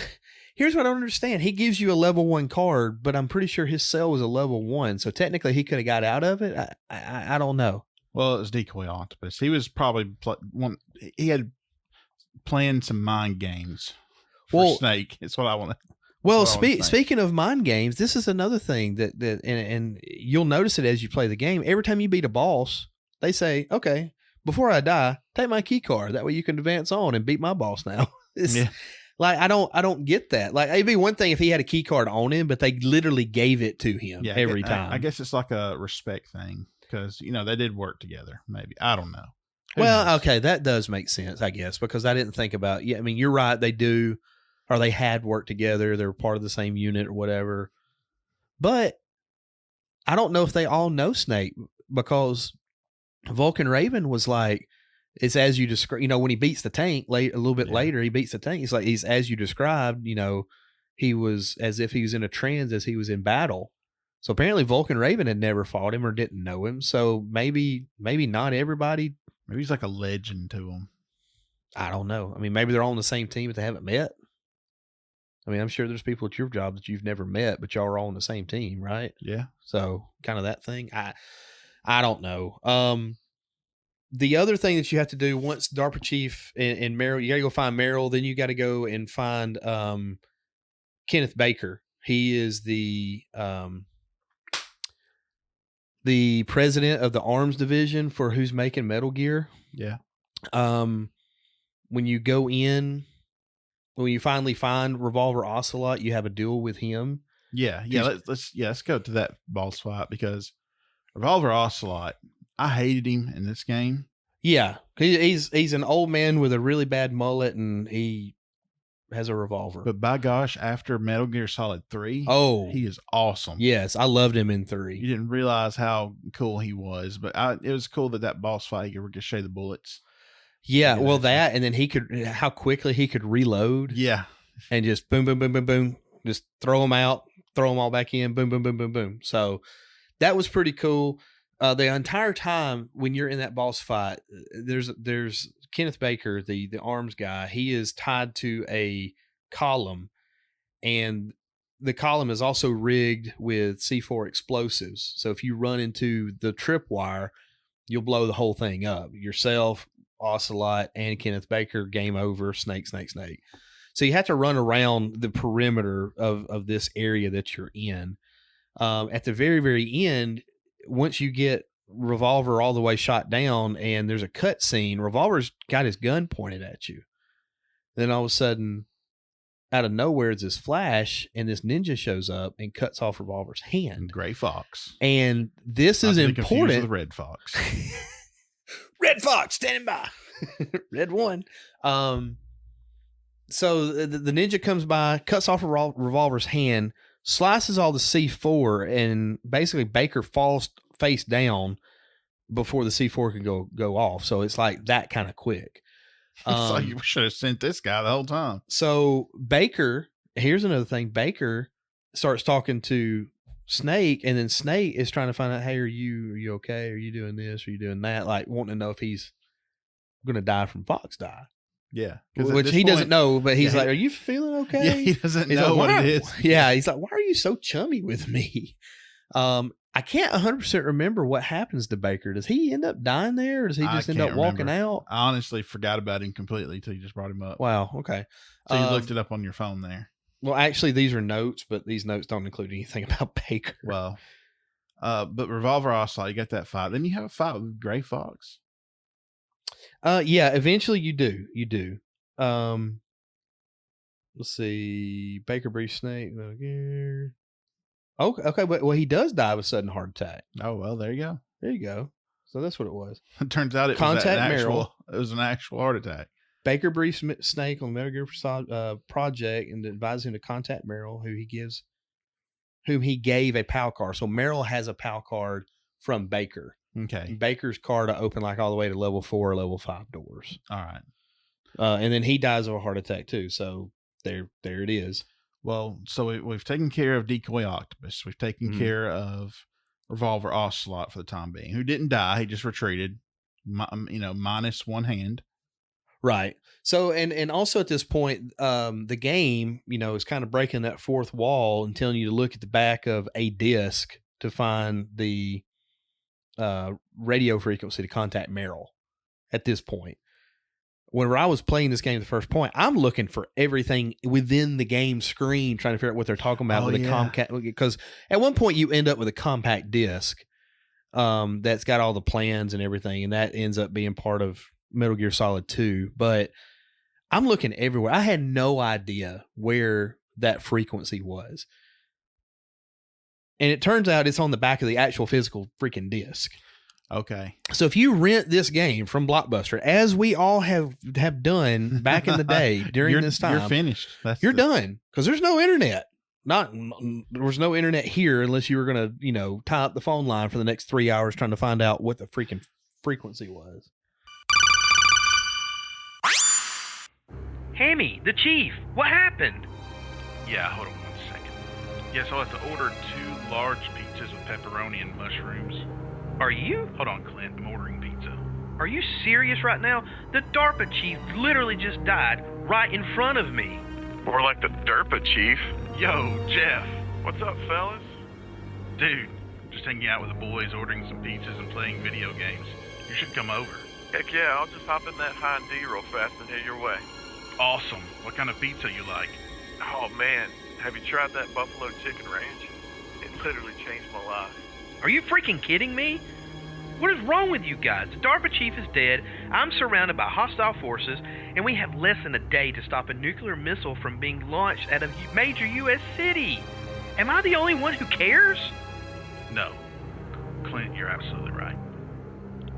here's what I don't understand. He gives you a level 1 card, but I'm pretty sure his cell was a level 1. So technically he could have got out of it. I don't know. Well, it was Decoy Octopus. He was probably he had planned some mind games for Snake. It's what I want to. Well, speaking of mind games, this is another thing that and you'll notice it as you play the game. Every time you beat a boss, they say, "Okay, before I die, take my key card. That way you can advance on and beat my boss now." Like I don't get that. Like it'd be one thing if he had a key card on him, but they literally gave it to him every time. I guess it's like a respect thing because they did work together. Maybe I don't know. Who well, knows? okay, that does make sense, I guess, because I didn't think about. Yeah, I mean, you're right. They do. Or they had worked together. They were part of the same unit or whatever. But I don't know if they all know Snake because Vulcan Raven was like, it's as you describe, when he beats the tank a little bit later, he beats the tank. He's like, he's as you described, he was as if he was in a trance as he was in battle. So apparently Vulcan Raven had never fought him or didn't know him. So maybe not everybody. Maybe he's like a legend to him. I don't know. I mean, maybe they're all on the same team, but they haven't met. I mean, I'm sure there's people at your job that you've never met, but y'all are all on the same team, right? Yeah. So kind of that thing. I don't know. The other thing that you have to do once DARPA chief and Merrill, you got to go find Merrill. Then you got to go and find Kenneth Baker. He is the president of the arms division for who's making Metal Gear. Yeah. When you go in, when you finally find Revolver Ocelot, you have a duel with him. Yeah. Let's go to that boss fight, because Revolver Ocelot, I hated him in this game. Yeah, he's an old man with a really bad mullet, and he has a revolver. But by gosh, after Metal Gear Solid 3, he is awesome. Yes, I loved him in 3. You didn't realize how cool he was, but it was cool that boss fight, he could ricochet the bullets. Yeah, well, that, and then how quickly he could reload. Yeah. And just boom, boom, boom, boom, boom. Just throw them out, throw them all back in, boom, boom, boom, boom, boom. So that was pretty cool. The entire time when you're in that boss fight, there's Kenneth Baker, the arms guy. He is tied to a column, and the column is also rigged with C4 explosives. So if you run into the tripwire, you'll blow the whole thing up. Yourself, Ocelot, and Kenneth Baker, game over, snake. So you have to run around the perimeter of this area that you're in. At the very, very end, once you get Revolver all the way shot down and there's a cut scene, Revolver's got his gun pointed at you. Then all of a sudden, out of nowhere, it's this flash, and this ninja shows up and cuts off Revolver's hand. Gray Fox. And this is important. With Red Fox. Red Fox standing by. Red one. So the ninja comes by, cuts off Revolver's hand, slices all the C4, and basically Baker falls face down before the C4 can go off. So it's like that kind of quick. It's like you should have sent this guy the whole time. So Baker, here's another thing. Baker starts talking to Snake, and then Snake is trying to find out, hey, are you okay? Are you doing this? Are you doing that? Like wanting to know if he's going to die from Fox die. Yeah. Which he doesn't know, but he's like, are you feeling okay? Yeah, he doesn't know what it is. Yeah, he's like, why are you so chummy with me? I can't 100% remember what happens to Baker. Does he end up dying there, or does he just end up walking out? I honestly forgot about him completely until you just brought him up. Wow, okay. So you looked it up on your phone there. Well, actually, these are notes, but these notes don't include anything about Baker. Well, but Revolver Ocelot, you got that fight. Then you have a fight with Gray Fox. Yeah, eventually you do. You do. Let's see. Baker breathes Snake. Okay, but he does die of a sudden heart attack. Oh, well, there you go. There you go. So that's what it was. It turns out it was an actual heart attack. Baker briefs Snake on the Metal Gear project and advises him to contact Merrill, whom he gave a PAL card. So Merrill has a PAL card from Baker. Okay. Baker's card to open like all the way to level 4 or level 5 doors. All right. And then he dies of a heart attack too. So there it is. Well, so we've taken care of Decoy Octopus. We've taken care of Revolver Ocelot for the time being, who didn't die. He just retreated, minus one hand. Right. So, and also at this point, the game, is kind of breaking that fourth wall and telling you to look at the back of a disc to find the radio frequency to contact Merrill at this point. Whenever I was playing this game the first point, I'm looking for everything within the game screen, trying to figure out what they're talking about with a compact. Because at one point you end up with a compact disc that's got all the plans and everything, and that ends up being part of Metal Gear Solid 2. But I'm looking everywhere. I had no idea where that frequency was. And it turns out it's on the back of the actual physical freaking disc. Okay. So if you rent this game from Blockbuster, as we all have done back in the day during this time, you're finished. Done, because there's no internet. There was no internet here unless you were going to, tie up the phone line for the next 3 hours trying to find out what the freaking frequency was. Hammy, the chief, what happened? Yeah, hold on 1 second. Yes, I'll have to order 2 large pizzas with pepperoni and mushrooms. Are you? Hold on, Clint. I'm ordering pizza. Are you serious right now? The DARPA chief literally just died right in front of me. More like the DERPA, Chief. Yo, Jeff. What's up, fellas? Dude, just hanging out with the boys, ordering some pizzas and playing video games. You should come over. Heck yeah, I'll just hop in that Hyundai real fast and head your way. Awesome. What kind of pizza you like? Oh man, have you tried that Buffalo Chicken Ranch? It literally changed my life. Are you freaking kidding me? What is wrong with you guys? The DARPA chief is dead, I'm surrounded by hostile forces, and we have less than a day to stop a nuclear missile from being launched at a major U.S. city. Am I the only one who cares? No. Clint, you're absolutely right.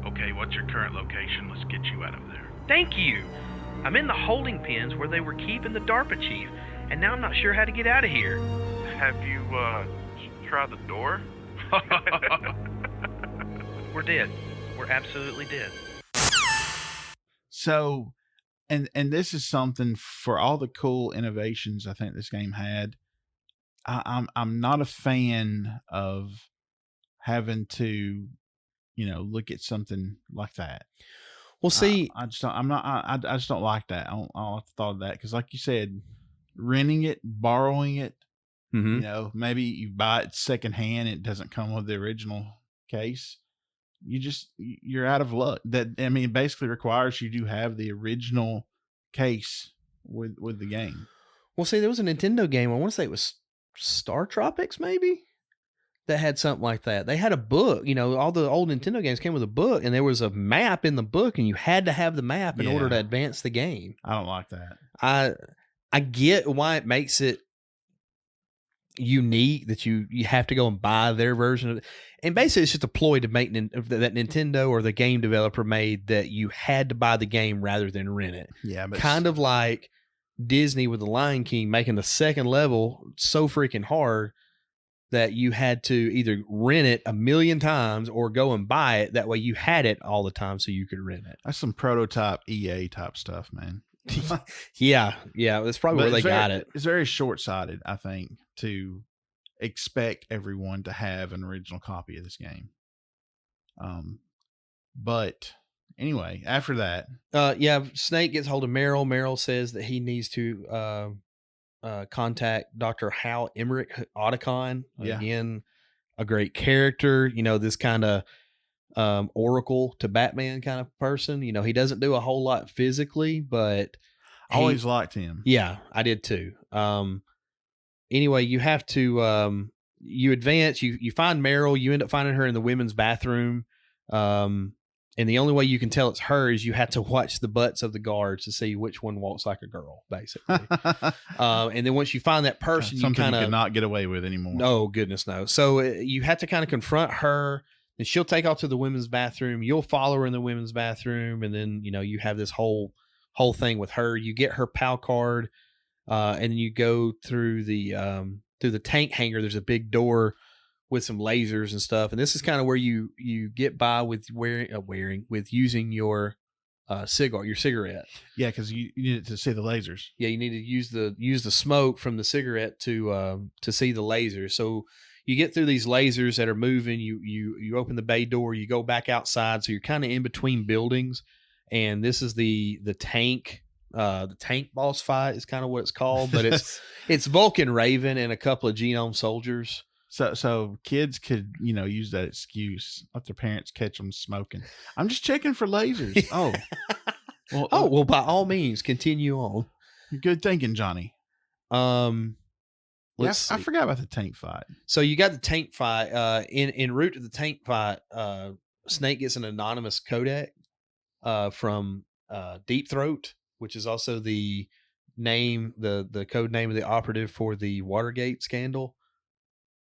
Okay, what's your current location? Let's get you out of there. Thank you. I'm in the holding pens where they were keeping the DARPA chief, and now I'm not sure how to get out of here. Have you, tried the door? We're dead. We're absolutely dead. So, and this is something for all the cool innovations I think this game had. I'm not a fan of having to, look at something like that. Well, see, I just don't. I just don't like that. I don't like the thought of that because, like you said, renting it, borrowing it. mhm. Maybe you buy it secondhand. It doesn't come with the original case. You're out of luck. It basically requires you to have the original case with the game. Well, see, there was a Nintendo game. I want to say it was Star Tropics, maybe, that had something like that. They had a book. All the old Nintendo games came with a book, and there was a map in the book, and you had to have the map in order to advance the game. I don't like that. I get why it makes it unique that you have to go and buy their version of it. And basically it's just a ploy to make that Nintendo or the game developer made that you had to buy the game rather than rent it. Yeah, but kind of like Disney with the Lion King making the second level so freaking hard that you had to either rent it 1,000,000 times or go and buy it. That way you had it all the time so you could rent it. That's some prototype EA type stuff, man. Yeah, that's probably where they got it. It's very short-sighted, I think, to expect everyone to have an original copy of this game. But anyway, after that, Snake gets hold of Meryl. Meryl says that he needs to contact Dr. Hal Emmerich Otacon. Yeah. Again, a great character. This kind of Oracle to Batman kind of person. He doesn't do a whole lot physically, but always liked him. Yeah, I did too. Anyway, you have to you advance. You find Meryl. You end up finding her in the women's bathroom. And the only way you can tell it's her is you have to watch the butts of the guards to see which one walks like a girl, basically. And then once you find that person, something you kind you of could not get away with anymore. No, goodness no. So you have to kind of confront her, and she'll take off to the women's bathroom. You'll follow her in the women's bathroom, and then you have this whole thing with her. You get her PAL card, and then you go through the tank hangar. There's a big door with some lasers and stuff, and this is kind of where you get by with with using your cigarette. Yeah, because you needed to see the lasers. Yeah, you need to use the smoke from the cigarette to see the lasers. So you get through these lasers that are moving. You open the bay door. You go back outside. So you're kind of in between buildings, and this is the tank. The tank boss fight is kind of what it's called, but it's Vulcan Raven and a couple of Genome soldiers. So kids could, use that excuse, let their parents catch them smoking. I'm just checking for lasers. Oh, well, by all means, continue on. Good thinking, Johnny. I forgot about the tank fight. So you got the tank fight. En route to the tank fight, Snake gets an anonymous codec from Deep Throat, which is also the name, the code name of the operative for the Watergate scandal.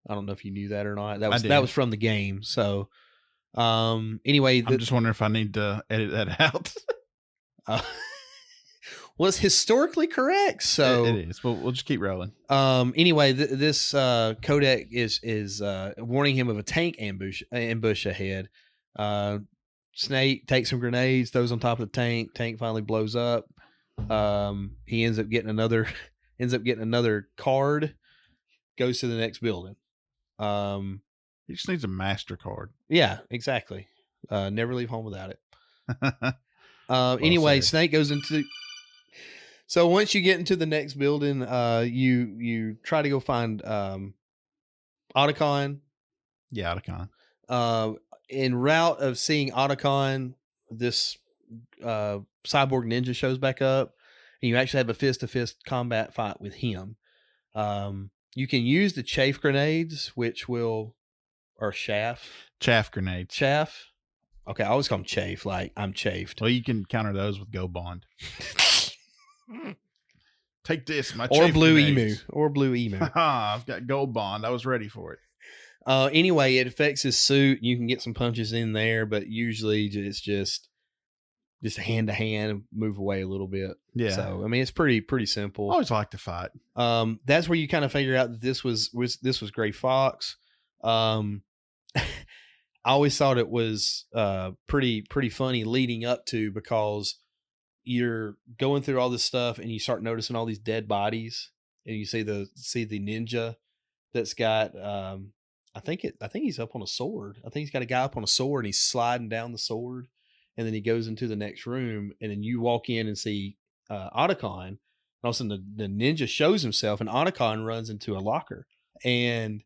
I don't know if you knew that or not. That was from the game. So, anyway, I'm just wondering if I need to edit that out. Well, it's historically correct, so it is. We'll just keep rolling. Anyway, this codec is warning him of a tank ambush ahead. Snake takes some grenades, throws on top of the tank. Tank finally blows up. He ends up getting another card. Goes to the next building. He just needs a MasterCard. Yeah, exactly. Never leave home without it. Anyway, said. Snake goes So once you get into the next building, you try to go find Otacon. Yeah, Otacon. En route of seeing Otacon, this cyborg ninja shows back up, and you actually have a fist-to-fist combat fight with him. You can use the chaff grenades, or Chaff grenades. Chaff. Okay, I always call them chafe, like I'm chafed. Well, you can counter those with Go Bond. Take this, my Or chaff blue grenades. emu. I've got Gold Bond. I was ready for it. Anyway, it affects his suit. You can get some punches in there, but usually it's just hand to hand, move away a little bit. Yeah. So I mean, it's pretty simple. I always like to fight. That's where you kind of figure out that this was Gray Fox. I always thought it was pretty funny leading up to, because you're going through all this stuff and you start noticing all these dead bodies, and you see the ninja that's got I think he's up on a sword. I think he's got a guy up on a sword and he's sliding down the sword, and then he goes into the next room, and then you walk in and see Otacon, and all of a sudden the ninja shows himself, and Otacon runs into a locker. And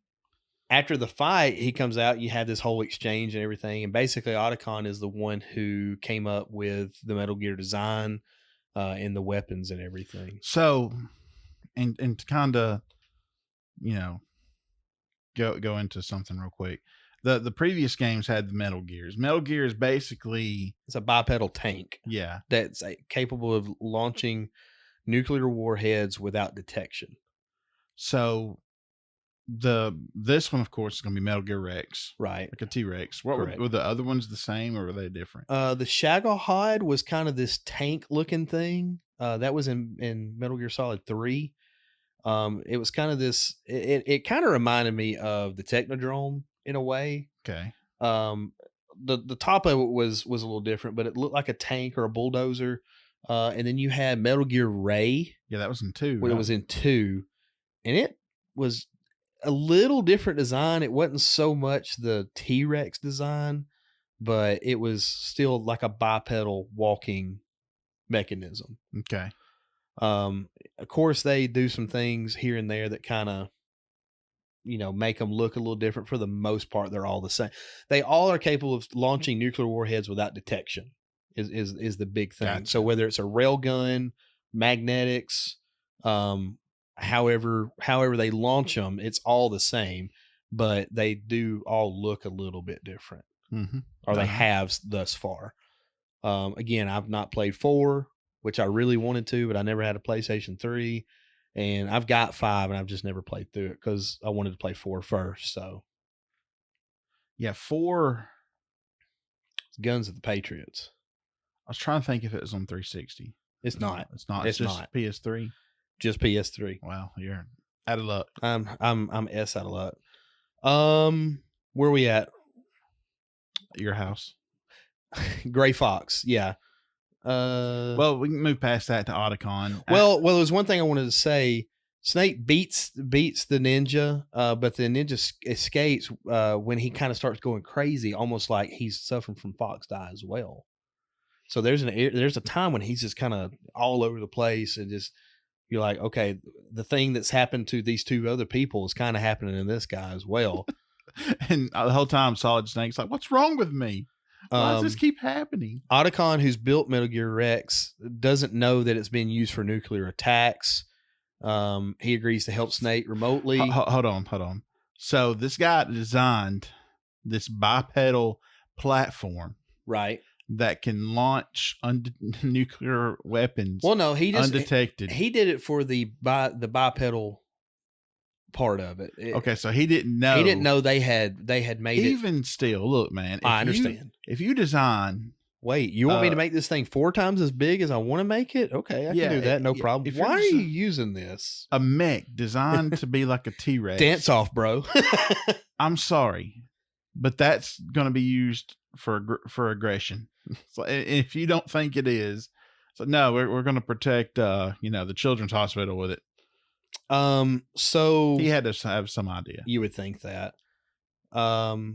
after the fight, he comes out, you have this whole exchange and everything. And basically Otacon is the one who came up with the Metal Gear design and the weapons and everything. So, and to kind of, go into something real quick. The previous games had the Metal Gears. Metal Gear is basically, it's a bipedal tank. Yeah. That's capable of launching nuclear warheads without detection. So this one, of course, is going to be Metal Gear Rex, right? Like a T-Rex. What were the other ones the same, or were they different? The Shagohod was kind of this tank-looking thing. That was in Metal Gear Solid 3. It was kind of this. It kind of reminded me of the Technodrome in a way. Okay. The top of it was a little different, but it looked like a tank or a bulldozer. And then you had Metal Gear Ray. Yeah, that was in 2. It was in 2, and it was a little different design. It wasn't so much the T-Rex design, but it was still like a bipedal walking mechanism. Okay. Of course, they do some things here and there that kind of, make them look a little different. For the most part, they're all the same. They all are capable of launching nuclear warheads without detection. Is the big thing. Gotcha. So whether it's a railgun, magnetics, however they launch them, it's all the same, but they do all look a little bit different, or they have thus far. Again, I've not played 4, which I really wanted to, but I never had a PlayStation 3, and I've got 5, and I've just never played through it because I wanted to play 4 first. So yeah, 4. Guns of the Patriots. I was trying to think if it was on 360. It's not. It's not. It's just not. PS3. Just PS3. Wow, you're out of luck. I'm S out of luck. Where are we at? Your house. Gray Fox. Yeah. Well, we can move past that to Otacon. Well, there's one thing I wanted to say. Snake beats the ninja, but the ninja escapes when he kind of starts going crazy, almost like he's suffering from fox die as well. So there's a time when he's just kind of all over the place, and just, you're like, okay, the thing that's happened to these 2 other people is kind of happening in this guy as well. And the whole time, Solid Snake's like, "What's wrong with me? Why does this keep happening?" Otacon, who's built Metal Gear Rex, doesn't know that it's being used for nuclear attacks. He agrees to help Snake remotely. Hold on. So this guy designed this bipedal platform, right, that can launch nuclear weapons. Well, no, he just undetected. He did it for the bipedal part of it. Okay, so he didn't know. He didn't know they had made it. Even still, look, man. I understand. If you design, wait, you want me to make this thing 4 times as big as I want to make it? Okay, I can do that. No problem. Why are you using this? A mech designed to be like a T-Rex. Dance off, bro. I'm sorry, but that's going to be used for aggression. So if you don't think it is, so no, we're going to protect the children's hospital with it. So he had to have some idea. You would think that. The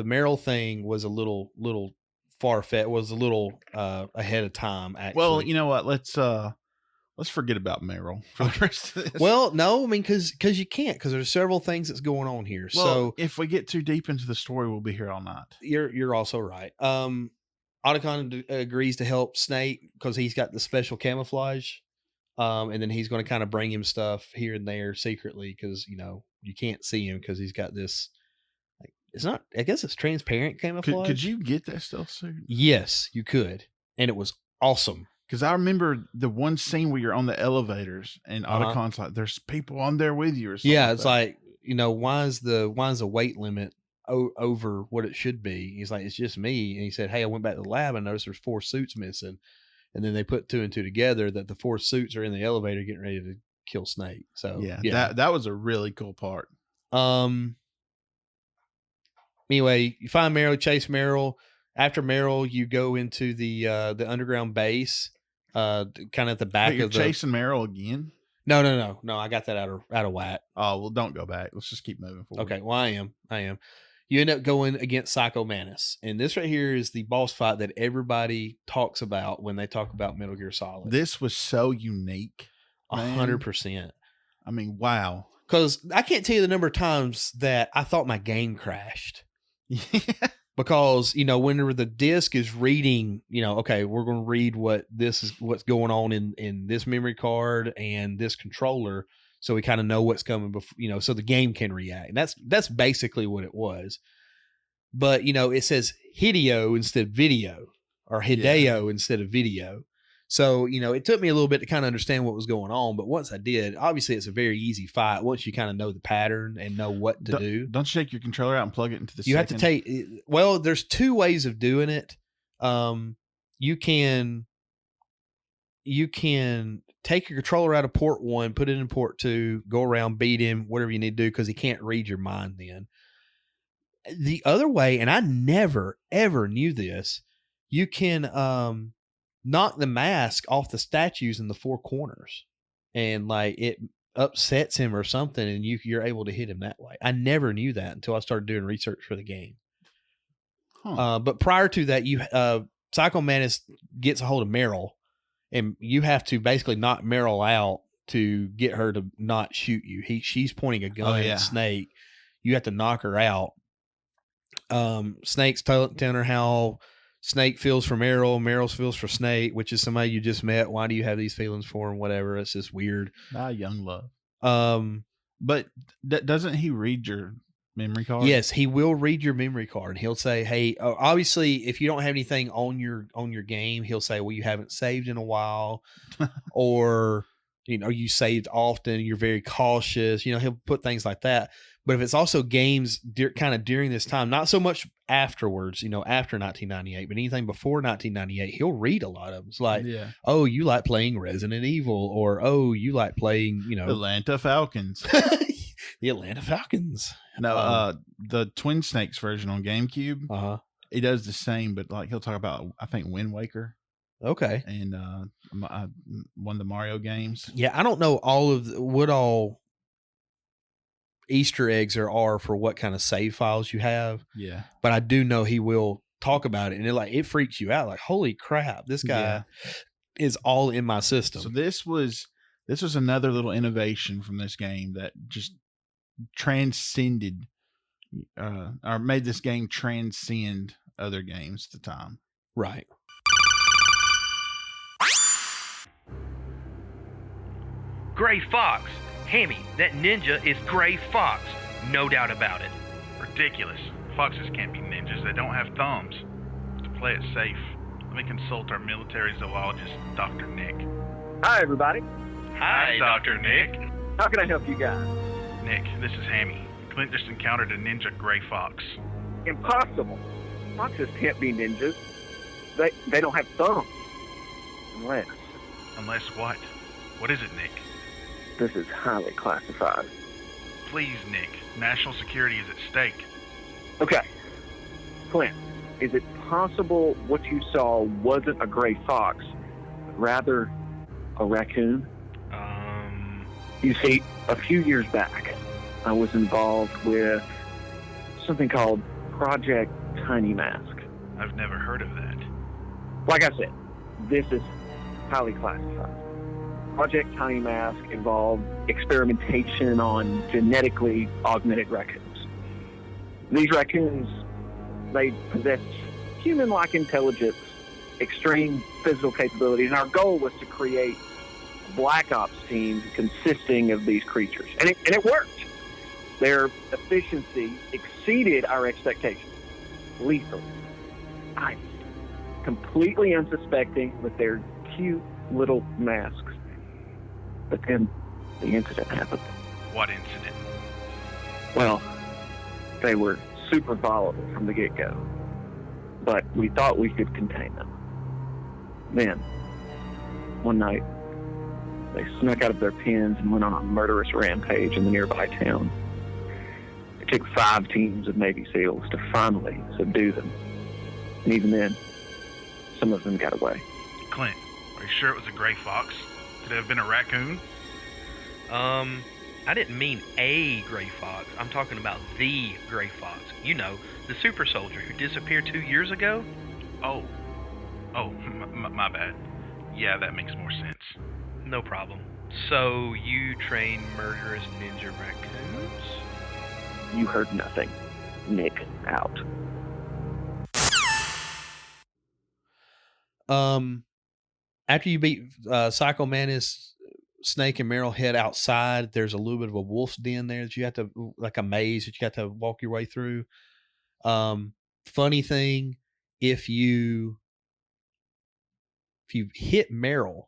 Merrill thing was a little far-fetched, was a little ahead of time, actually. Well, you know what? Let's forget about Meryl for the rest of this. Well, no, I mean, because you can't, because there's several things that's going on here. Well, so if we get too deep into the story, we'll be here all night. you're also right. Otacon agrees to help Snake because he's got the special camouflage, and then he's going to kind of bring him stuff here and there secretly because you can't see him because he's got this. Like, it's not. I guess it's transparent camouflage. Could you get that stealth suit? Yes, you could, and it was awesome. Because I remember the one scene where you're on the elevators and Otacon's like, "There's people on there with you," or something. Yeah, it's like why is the weight limit over what it should be? He's like, it's just me, and he said, "Hey, I went back to the lab and noticed there's 4 suits missing," and then they put 2 and 2 together that the 4 suits are in the elevator getting ready to kill Snake. So yeah. That was a really cool part. Anyway, you find Meryl, chase Meryl. After Meryl, you go into the underground base, kind of at the back You're of the chasing Meryl again. No. I got that out of whack. Oh well, don't go back. Let's just keep moving forward. Okay, well I am. You end up going against Psychomantis, and this right here is the boss fight that everybody talks about when they talk about Metal Gear Solid. This was so unique, 100%. I mean, wow. Because I can't tell you the number of times that I thought my game crashed. Because whenever the disc is reading, okay, we're going to read what's going on in this memory card and this controller, so we kind of know what's coming before, so the game can react. And that's basically what it was. But it says Hideo instead of video, or Hideo instead of video. So it took me a little bit to kind of understand what was going on. But once I did, obviously it's a very easy fight once you kind of know the pattern and know what to do. Don't you take your controller out and plug it into the. You have to take. Well, there's 2 ways of doing it. You can take your controller out of port 1, put it in port 2, go around, beat him, whatever you need to do, because he can't read your mind then. The other way, and I never, ever knew this, you can knock the mask off the statues in the 4 corners, and like it upsets him or something, and you're able to hit him that way. I never knew that until I started doing research for the game. But prior to that, Psychomantis gets a hold of Meryl, and you have to basically knock Meryl out to get her to not shoot you. She's pointing a gun at Snake. You have to knock her out. Snake's telling her how Snake feels for Meryl. Meryl feels for Snake, which is somebody you just met. Why do you have these feelings for him? Whatever. It's just weird. Young love. But doesn't he read your memory card? Yes, he will read your memory card. He'll say, "Hey, obviously, if you don't have anything on your game, he'll say, well, you haven't saved in a while, or you saved often. You're very cautious. He'll put things like that. But if it's also games kind of during this time, not so much afterwards, after 1998, but anything before 1998, he'll read a lot of them. It's like, oh, you like playing Resident Evil, or oh, you like playing, Atlanta Falcons. The Atlanta Falcons. No, the Twin Snakes version on GameCube. He does the same, but like he'll talk about, I think, Wind Waker. Okay. And one of the Mario games. Yeah, I don't know what all Easter eggs there are for what kind of save files you have. Yeah. But I do know he will talk about it, and it freaks you out. Like, holy crap, this guy is all in my system. So this was another little innovation from this game that just transcended or made this game transcend other games at the time. Right. Gray Fox. Hammy, that ninja is Gray Fox. No doubt about it. Ridiculous. Foxes can't be ninjas. They don't have thumbs. To play it safe, let me consult our military zoologist, Dr. Nick. Hi, everybody. Hi, Dr. Nick. How can I help you guys? Nick, this is Hammy. Clint just encountered a ninja Gray Fox. Impossible. Foxes can't be ninjas. They don't have thumbs. Unless what? What is it, Nick? This is highly classified. Please, Nick. National security is at stake. Okay. Clint, is it possible what you saw wasn't a gray fox, but rather a raccoon? You see, a few years back, I was involved with something called Project Tiny Mask. I've never heard of that. Like I said, this is highly classified. Project Tiny Mask involved experimentation on genetically augmented raccoons. These raccoons, they possess human-like intelligence, extreme physical capabilities, and our goal was to create a black ops team consisting of these creatures. And it worked. Their efficiency exceeded our expectations. Lethal. Nice. Completely unsuspecting with their cute little masks. But then the incident happened. What incident? Well, they were super volatile from the get-go, but we thought we could contain them. Then, one night, they snuck out of their pens and went on a murderous rampage in the nearby town. It took 5 teams of Navy SEALs to finally subdue them. And even then, some of them got away. Clint, are you sure it was a gray fox? Could it have been a raccoon? I didn't mean a gray fox. I'm talking about the gray fox. You know, the super soldier who disappeared 2 years ago? Oh, my bad. Yeah, that makes more sense. No problem. So, you train murderous ninja raccoons? You heard nothing. Nick out. After you beat Psychomantis, Snake and Meryl head outside. There's a little bit of a wolf's den there that you have to, like a maze that you got to walk your way through. Funny thing, if you hit Meryl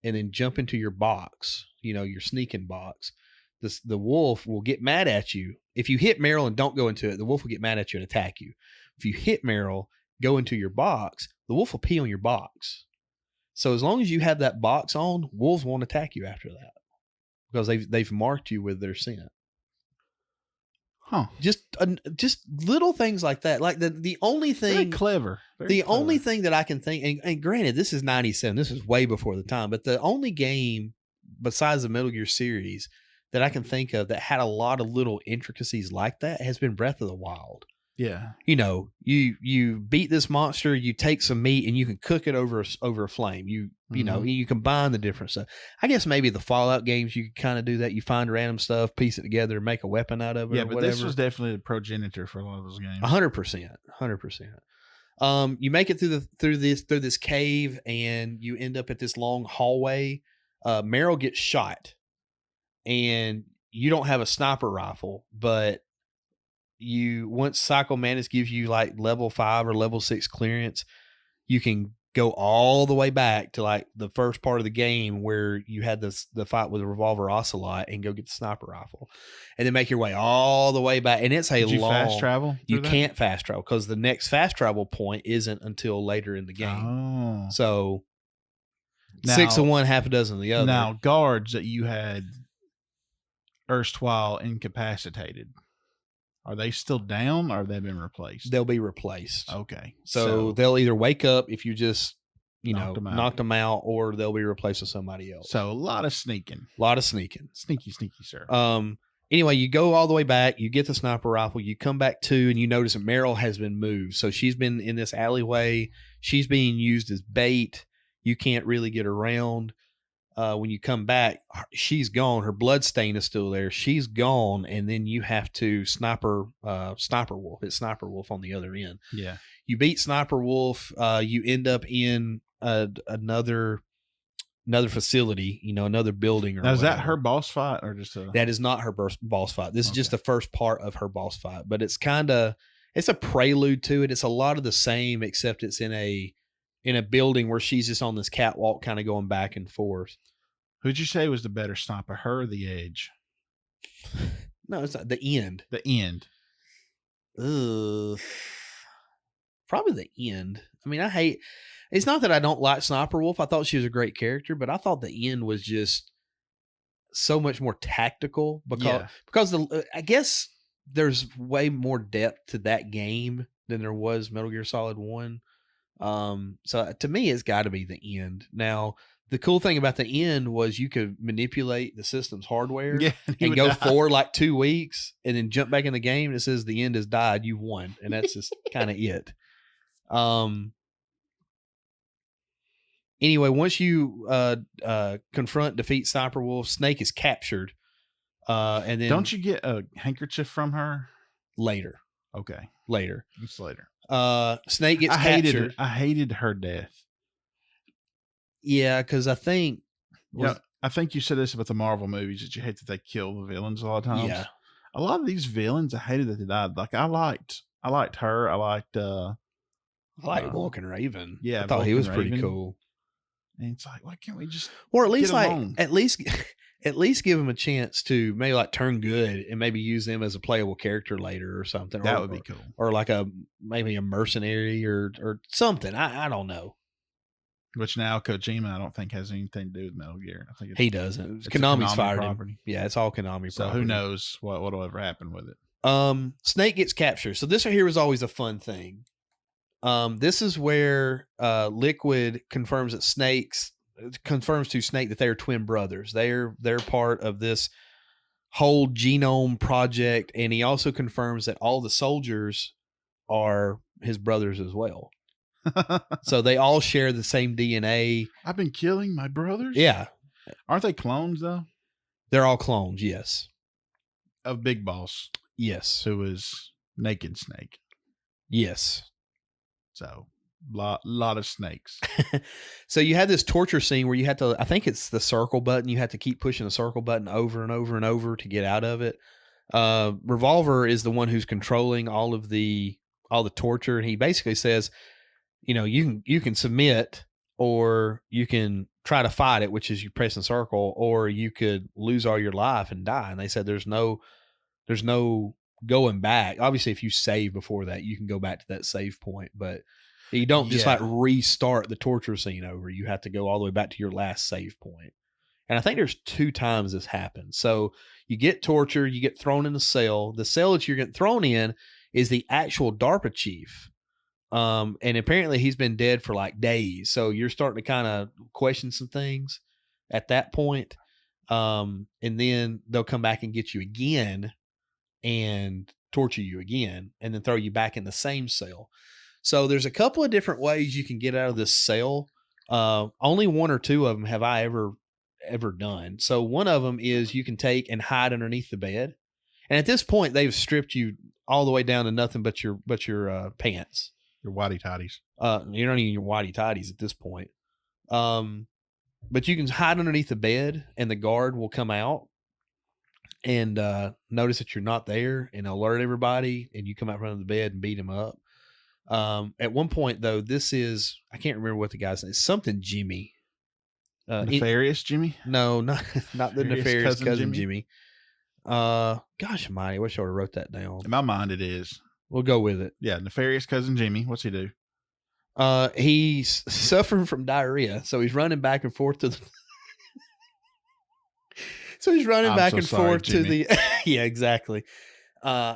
and then jump into your box, your sneaking box, the wolf will get mad at you. If you hit Meryl and don't go into it, the wolf will get mad at you and attack you. If you hit Meryl, go into your box, the wolf will pee on your box. So as long as you have that box on, wolves won't attack you after that because they've marked you with their scent. Huh? Just little things like that. Like the only thing very clever. Only thing that I can think, and granted, this is 97. This is way before the time. But the only game besides the Metal Gear series that I can think of that had a lot of little intricacies like that has been Breath of the Wild. Yeah. You beat this monster, you take some meat and you can cook it over a flame. You combine the different stuff. I guess maybe the Fallout games, you can kind of do that. You find random stuff, piece it together, and make a weapon out of it. Yeah, or but whatever. This was definitely the progenitor for a lot of those games. 100%. You make it through this cave and you end up at this long hallway. Meryl gets shot and you don't have a sniper rifle, but once Psychomantis gives you like level 5 or level 6 clearance, you can go all the way back to like the first part of the game where you had the fight with the Revolver Ocelot and go get the sniper rifle, and then make your way all the way back. And it's Did you fast travel? You can't fast travel because the next fast travel point isn't until later in the game. Oh, so now, 6 of one, half a dozen of the other. Now guards that you had erstwhile incapacitated, are they still down or have they been replaced? They'll be replaced. Okay. So they'll either wake up if you just, knocked them out, or they'll be replaced with somebody else. So a lot of sneaking. Sneaky, sir. Anyway, you go all the way back, you get the sniper rifle, you come back to, and you notice that Meryl has been moved. So she's been in this alleyway. She's being used as bait. You can't really get around. When you come back, she's gone. Her blood stain is still there. She's gone, and then you have to Sniper Wolf. It's Sniper Wolf on the other end. Yeah. You beat Sniper Wolf. You end up in another facility. Another building. Now, is that her boss fight or just a? That is not her boss fight. This is just the first part of her boss fight, but it's a prelude to it. It's a lot of the same, except it's in a building where she's just on this catwalk kind of going back and forth. Who'd you say was the better sniper, her or the Edge? No, it's not. The End. The End. Probably the End. I mean, it's not that I don't like Sniper Wolf. I thought she was a great character, but I thought the End was just so much more tactical because I guess there's way more depth to that game than there was Metal Gear Solid 1. So to me, it's got to be the End. Now, the cool thing about the End was you could manipulate the system's hardware and go forward like 2 weeks and then jump back in the game and it says the End has died. You won. And that's just kind of it. Anyway, once you confront, defeat Sniper Wolf, Snake is captured. And then don't you get a handkerchief from her later? Okay, later. It's later. Snake gets captured. I hated her death. Yeah, because I think. I think you said this about the Marvel movies that you hate that they kill the villains a lot of times. Yeah. A lot of these villains, I hated that they died. Like I liked her. I liked Vulcan Raven. Yeah, I thought Vulcan he was Raven. pretty cool. And it's like, why can't we just, or at least get along? at least give him a chance to maybe like turn good and maybe use them as a playable character later or something. That would be cool. Or like maybe a mercenary or something. I don't know. Which now Kojima, I don't think has anything to do with Metal Gear. I think he doesn't. Konami's fired property. him. Yeah, it's all Konami. So property. Who knows what'll ever happen with it. Snake gets captured. So this right here was always a fun thing. This is where Liquid confirms to Snake that they are twin brothers. They're part of this whole genome project, and he also confirms that all the soldiers are his brothers as well. So they all share the same DNA. I've been killing my brothers? Yeah. Aren't they clones, though? They're all clones, yes. Of Big Boss. Yes. Who is Naked Snake. Yes. So, lot of snakes. So you had this torture scene where you had to, I think it's the circle button. You have to keep pushing the circle button over and over and over to get out of it. Revolver is the one who's controlling all the torture. And he basically says, you can submit, or you can try to fight it, which is you press the circle, or you could lose all your life and die. And they said there's no going back. Obviously, if you save before that, you can go back to that save point, but you don't just like restart the torture scene over. You have to go all the way back to your last save point. And I think there's 2 times this happens. So you get tortured, you get thrown in a cell. The cell that you're getting thrown in is the actual DARPA chief. And apparently he's been dead for like days. So you're starting to kind of question some things at that point. And then they'll come back and get you again and torture you again, and then throw you back in the same cell. So there's a couple of different ways you can get out of this cell. Only 1 or 2 of them have I ever done. So one of them is you can take and hide underneath the bed. And at this point, they've stripped you all the way down to nothing but your pants. Your whitey tighties. You're not even your whitey tighties at this point. But you can hide underneath the bed, and the guard will come out and notice that you're not there and alert everybody, and you come out from under the bed and beat him up. At one point, though, I can't remember what the guy's name is. Something Jimmy. Nefarious Jimmy? No, not the nefarious cousin Jimmy. Gosh almighty, I wish I would have wrote that down. In my mind, it is. We'll go with it. Yeah, nefarious cousin Jimmy. What's he do? He's suffering from diarrhea, so he's running back and forth to the... He's running back and forth to the... Yeah, exactly.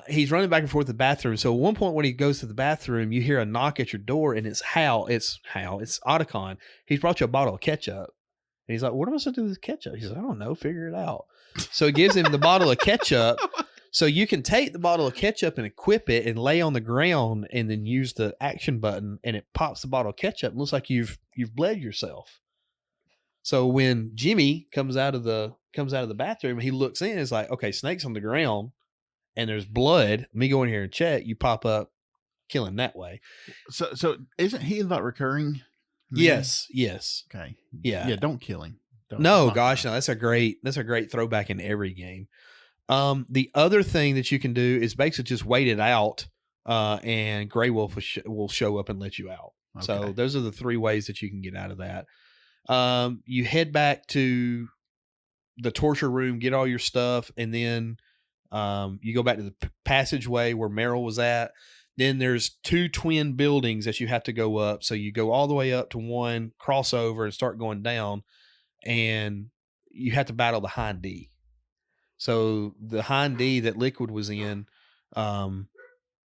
He's running back and forth to the bathroom. So at one point when he goes to the bathroom, you hear a knock at your door, and it's Hal. It's Otacon. He's brought you a bottle of ketchup. And he's like, what am I supposed to do with this ketchup? He says, I don't know. Figure it out. So he gives him the bottle of ketchup. So you can take the bottle of ketchup and equip it and lay on the ground and then use the action button, and it pops the bottle of ketchup. It looks like you've bled yourself. So when Jimmy comes out of the bathroom, he looks in and is like, okay, Snake's on the ground and there's blood. Let me go in here and check. You pop up, kill him that way. So isn't he like recurring? Yes. Okay. Yeah. Yeah. Don't kill him. No. That's a great throwback in every game. The other thing that you can do is basically just wait it out, and Grey Wolf will show up and let you out. Okay. So those are the 3 ways that you can get out of that. You head back to the torture room, get all your stuff, and then you go back to the passageway where Meryl was at. Then there's 2 twin buildings that you have to go up. So you go all the way up to one, cross over, and start going down, and you have to battle the Hind D. So the Hind D that Liquid was in,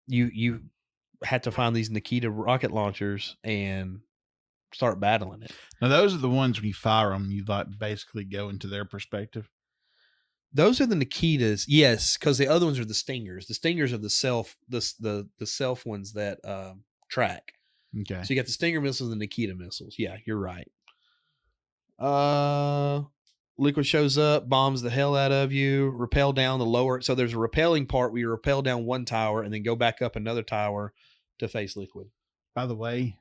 you had to find these Nikita rocket launchers and start battling it. Now those are the ones when you fire them, you like basically go into their perspective. Those are the Nikitas, yes, because the other ones are the Stingers. The Stingers are the self ones that track. Okay. So you got the Stinger missiles and the Nikita missiles. Yeah, you're right. Liquid shows up, bombs the hell out of you, rappel down the lower. So there's a rappelling part where you rappel down one tower and then go back up another tower to face Liquid. By the way,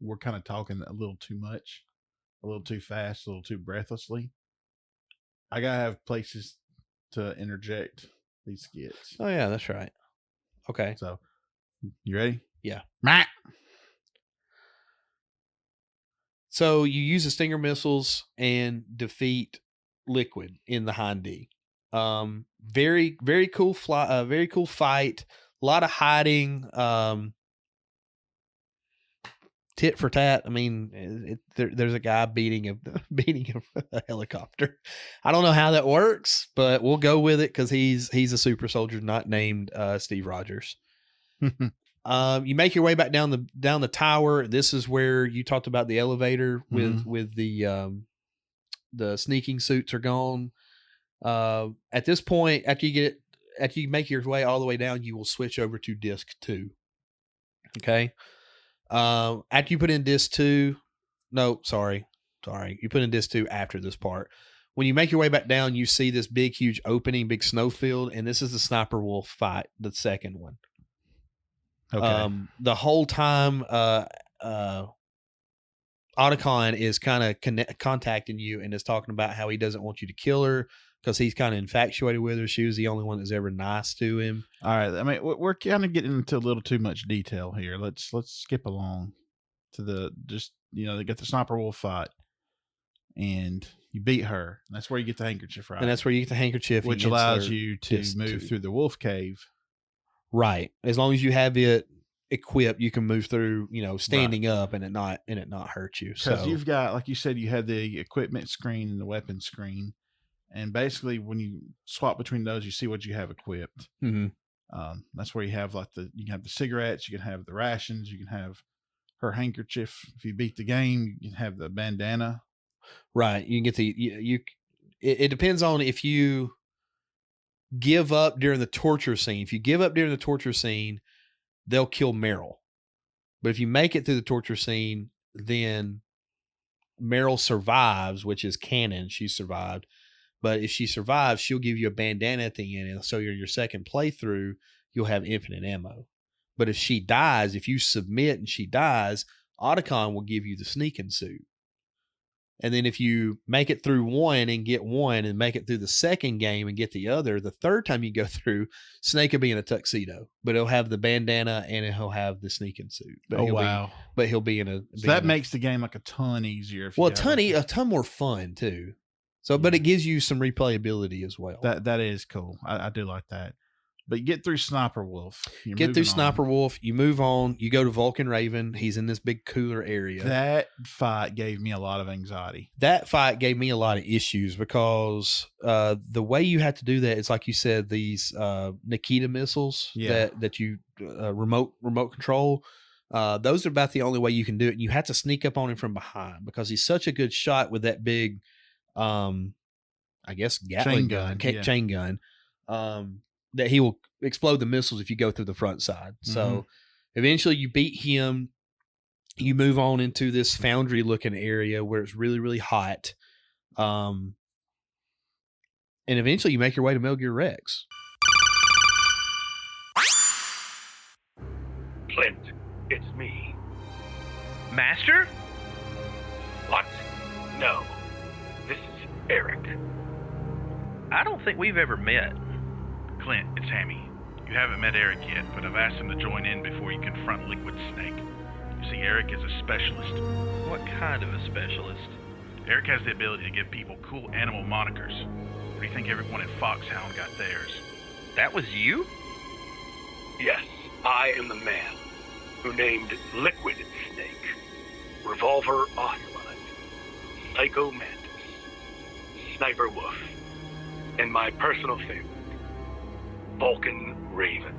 we're kind of talking a little too much, a little too fast, a little too breathlessly. I gotta have places to interject these skits. Oh yeah, that's right. Okay. So, you ready? Yeah. Matt. So you use the Stinger missiles and defeat Liquid in the Hind D. Very, very cool very cool fight. A lot of hiding. Tit for tat. I mean, there's a guy beating a helicopter. I don't know how that works, but we'll go with it because he's a super soldier not named Steve Rogers. You make your way back down the tower. This is where you talked about the elevator with the sneaking suits are gone. At this point, after you make your way all the way down, you will switch over to disc 2. Okay. After you put in disc 2, you put in disc 2 after this part. When you make your way back down, you see this big, huge opening, big snowfield, and this is the Sniper Wolf fight, the second one. Okay. The whole time, Otacon is kind of contacting you and is talking about how he doesn't want you to kill her because he's kind of infatuated with her. She was the only one that's ever nice to him. All right. I mean, we're kind of getting into a little too much detail here. Let's skip along to they get the Sniper Wolf fight and you beat her. That's where you get the handkerchief, right? And that's where you get the handkerchief, which allows you to move through the wolf cave. Right. As long as you have it equipped, you can move through, standing up and it not hurt you. Because you've got, like you said, you have the equipment screen and the weapon screen. And basically, when you swap between those, you see what you have equipped. Mm-hmm. That's where you have you can have the cigarettes, you can have the rations, you can have her handkerchief. If you beat the game, you can have the bandana. Right. You can get it depends on if you give up during the torture scene. If you give up during the torture scene, they'll kill Meryl. But if you make it through the torture scene, then Meryl survives, which is canon. She survived. But if she survives, she'll give you a bandana at the end. And so your second playthrough, you'll have infinite ammo. But if she dies, if you submit and she dies, Otacon will give you the sneaking suit. And then if you make it through one and get one and make it through the second game and get the other, the third time you go through, Snake will be in a tuxedo. But he'll have the bandana and he'll have the sneaking suit. But he'll be in a... So that makes the game like a ton easier. A ton more fun too. So, but it gives you some replayability as well. That is cool. I do like that. But you get through Sniper Wolf. Sniper Wolf. You move on. You go to Vulcan Raven. He's in this big cooler area. That fight gave me a lot of anxiety. That fight gave me a lot of issues because the way you have to do that is, like you said, these Nikita missiles that you remote control. Those are about the only way you can do it. And you have to sneak up on him from behind because he's such a good shot with that big, I guess, Gatling chain gun. That he will explode the missiles if you go through the front side. So eventually you beat him. You move on into this foundry looking area where it's really, really hot. And eventually you make your way to Metal Gear Rex. Clint, it's me. Master? What? No. This is Eric. I don't think we've ever met. Clint, it's Hammy. You haven't met Eric yet, but I've asked him to join in before you confront Liquid Snake. You see, Eric is a specialist. What kind of a specialist? Eric has the ability to give people cool animal monikers. What do you think everyone at Foxhound got theirs? That was you? Yes, I am the man who named Liquid Snake, Revolver Ocelot, Psychomantis, Sniper Wolf, and my personal favorite, Vulcan Raven.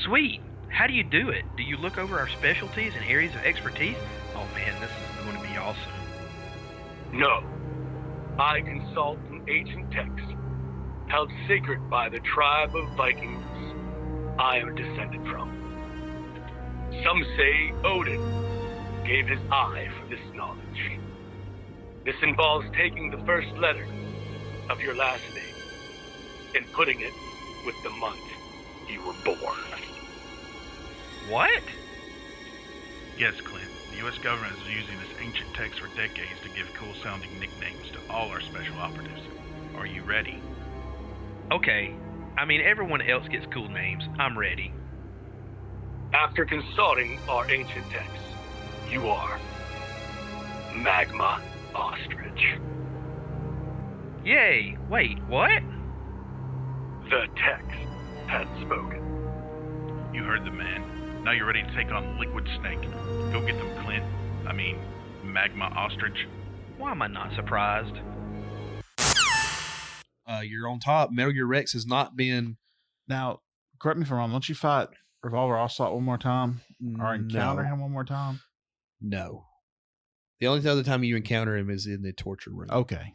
Sweet. How do you do it? Do you look over our specialties and areas of expertise? Oh man, this is going to be awesome. No. I consult an ancient text held sacred by the tribe of Vikings I am descended from. Some say Odin gave his eye for this knowledge. This involves taking the first letter of your last name and putting it with the month you were born. What? Yes, Clint. The U.S. government is using this ancient text for decades to give cool-sounding nicknames to all our special operatives. Are you ready? Okay. I mean, everyone else gets cool names. I'm ready. After consulting our ancient texts, you are Magma Ostrich. Yay! Wait, what? The text has spoken. You heard the man. Now you're ready to take on Liquid Snake. Go get them, Clint. I mean, Magma Ostrich. Why am I not surprised? You're on top. Metal Gear Rex has not been. Now, correct me if I'm wrong. Don't you fight Revolver Ocelot one more time, or encounter him one more time? No. The only other time you encounter him is in the torture room. Okay.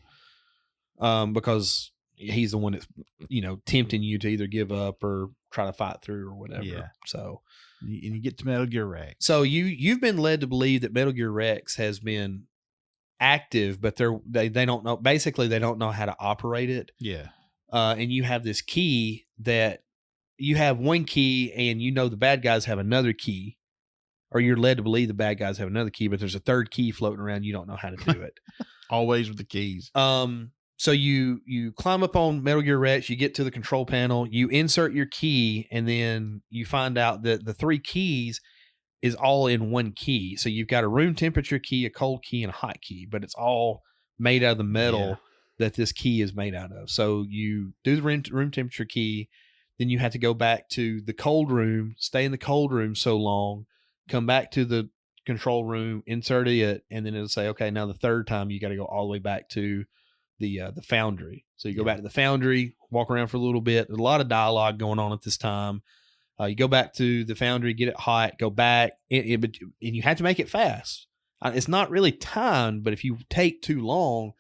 Because he's the one that's, tempting you to either give up or try to fight through or whatever. Yeah. So, and you get to Metal Gear Rex. So you've been led to believe that Metal Gear Rex has been active, but they don't know. Basically, they don't know how to operate it. Yeah. And you have this key that you have one key, and the bad guys have another key, or you're led to believe the bad guys have another key, but there's a third key floating around. You don't know how to do it. Always with the keys. So you climb up on Metal Gear Rex, you get to the control panel, you insert your key, and then you find out that the 3 keys is all in one key. So you've got a room temperature key, a cold key, and a hot key, but it's all made out of the metal that this key is made out of. So you do the room temperature key, then you have to go back to the cold room, stay in the cold room so long, come back to the control room, insert it, and then it'll say, okay, now the third time you got to go all the way back to the foundry. So you go back to the foundry, walk around for a little bit. There's a lot of dialogue going on at this time. You go back to the foundry, get it hot, go back, and you have to make it fast. It's not really timed, but if you take too long,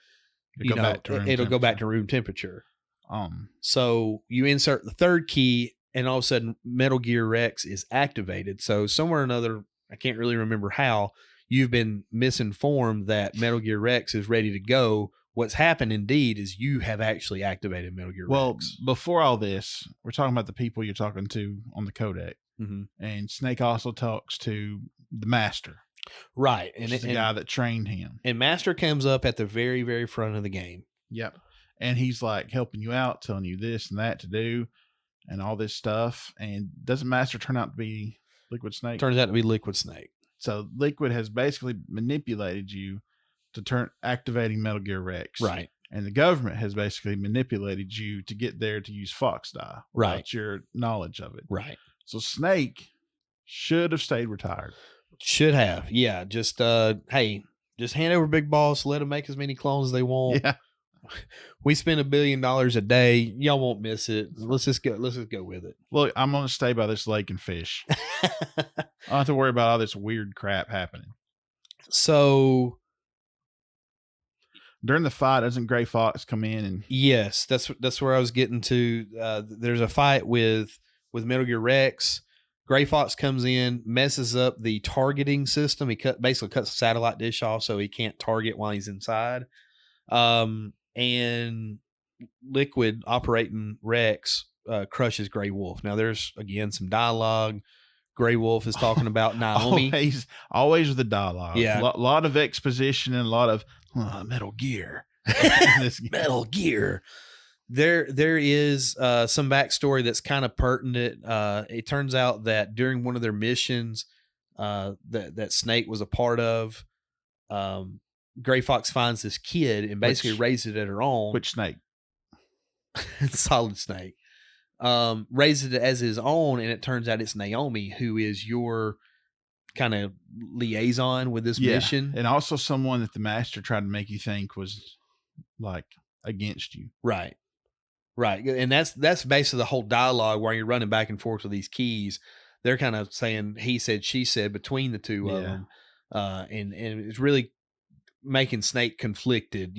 it'll go back to room temperature. So you insert the third key, and all of a sudden Metal Gear Rex is activated. So somewhere or another, I can't really remember how, you've been misinformed that Metal Gear Rex is ready to go. What's happened indeed is you have actually activated Metal Gear Rex. Well, before all this, we're talking about the people you're talking to on the codec. Mm-hmm. And Snake also talks to the Master. Right. And it's the guy that trained him. And Master comes up at the very, very front of the game. Yep. And he's like helping you out, telling you this and that to do and all this stuff. And doesn't Master turn out to be Liquid Snake? Turns out to be Liquid Snake. So Liquid has basically manipulated you to activating Metal Gear Rex. Right. And the government has basically manipulated you to get there to use Fox Die. Right. Without your knowledge of it. Right. So Snake should have stayed retired. Should have. Yeah. Just, hey, just hand over Big Boss. Let them make as many clones as they want. Yeah. We spend $1 billion a day. Y'all won't miss it. Let's just go with it. Look, I'm going to stay by this lake and fish. I don't have to worry about all this weird crap happening. So during the fight, doesn't Gray Fox come in and? Yes, that's where I was getting to. There's a fight with Metal Gear Rex. Gray Fox comes in, messes up the targeting system. He basically cuts the satellite dish off so he can't target while he's inside. And Liquid operating Rex crushes Grey Wolf. Now there's again some dialogue. Grey Wolf is talking about Naomi. Always with the dialogue. Yeah, a lot of exposition and a lot of Metal Gear. Metal Gear. There is some backstory that's kind of pertinent. It turns out that during one of their missions that Snake was a part of, Gray Fox finds this kid and basically raises it at her own. Which Snake? Solid Snake. Raises it as his own, and it turns out it's Naomi, who is your kind of liaison with this mission. And also someone that the Master tried to make you think was like against you. Right. Right. And that's basically the whole dialogue while you're running back and forth with these keys. They're kind of saying he said, she said between the two of them. And it's really making Snake conflicted,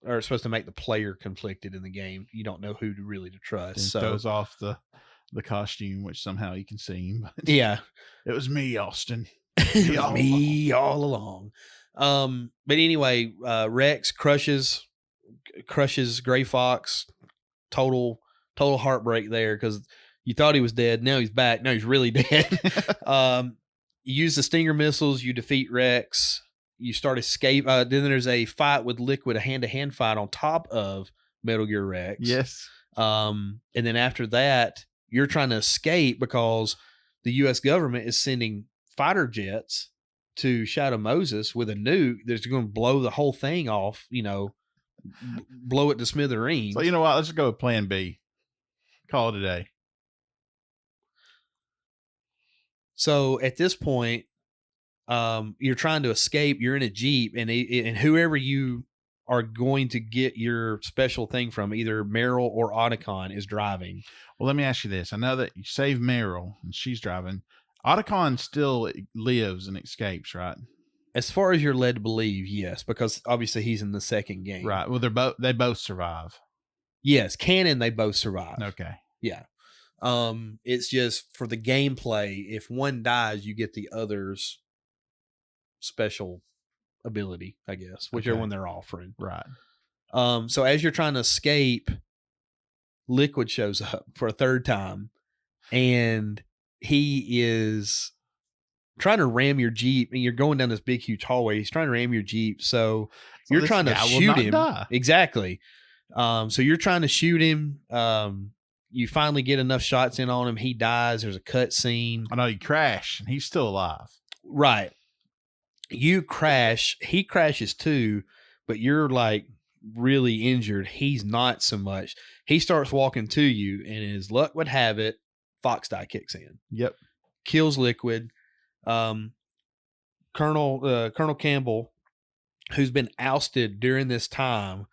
or it's supposed to make the player conflicted in the game. You don't know who to really trust. So throws off the costume, which somehow you can see him. Yeah. It was me, Austin. Me all along. But anyway, Rex crushes Gray Fox. Total heartbreak there because you thought he was dead. Now he's back. Now he's really dead. You use the Stinger missiles. You defeat Rex. You start escape. Then there's a fight with Liquid, a hand-to-hand fight on top of Metal Gear Rex. Yes. And then after that, you're trying to escape because the U.S. government is sending fighter jets to Shadow Moses with a nuke that's going to blow the whole thing off, blow it to smithereens. So you know what? Let's just go with plan B. Call it a day. So at this point, you're trying to escape. You're in a Jeep, and whoever you are going to get your special thing from, either Meryl or Otacon, is driving. Well, let me ask you this. I know that you save Meryl, and she's driving. Otacon still lives and escapes, right? As far as you're led to believe, yes, because obviously he's in the second game. Right. Well, they both survive. Yes, canon, they both survive. Okay. Yeah. It's just for the gameplay, if one dies, you get the other's special ability, I guess, whichever one they're offering. Right. So as you're trying to escape, Liquid shows up for a third time, and he is trying to ram your Jeep, and you're going down this big, huge hallway. He's trying to ram your Jeep. So you're trying to shoot him. Exactly. So you're trying to shoot him. You finally get enough shots in on him. He dies. There's a cut scene. I know you crash, and he's still alive. Right. You crash. He crashes too, but you're like really injured. He's not so much. He starts walking to you, and as luck would have it, Fox Die kicks in. Yep. Kills Liquid. Colonel Campbell, who's been ousted during this time,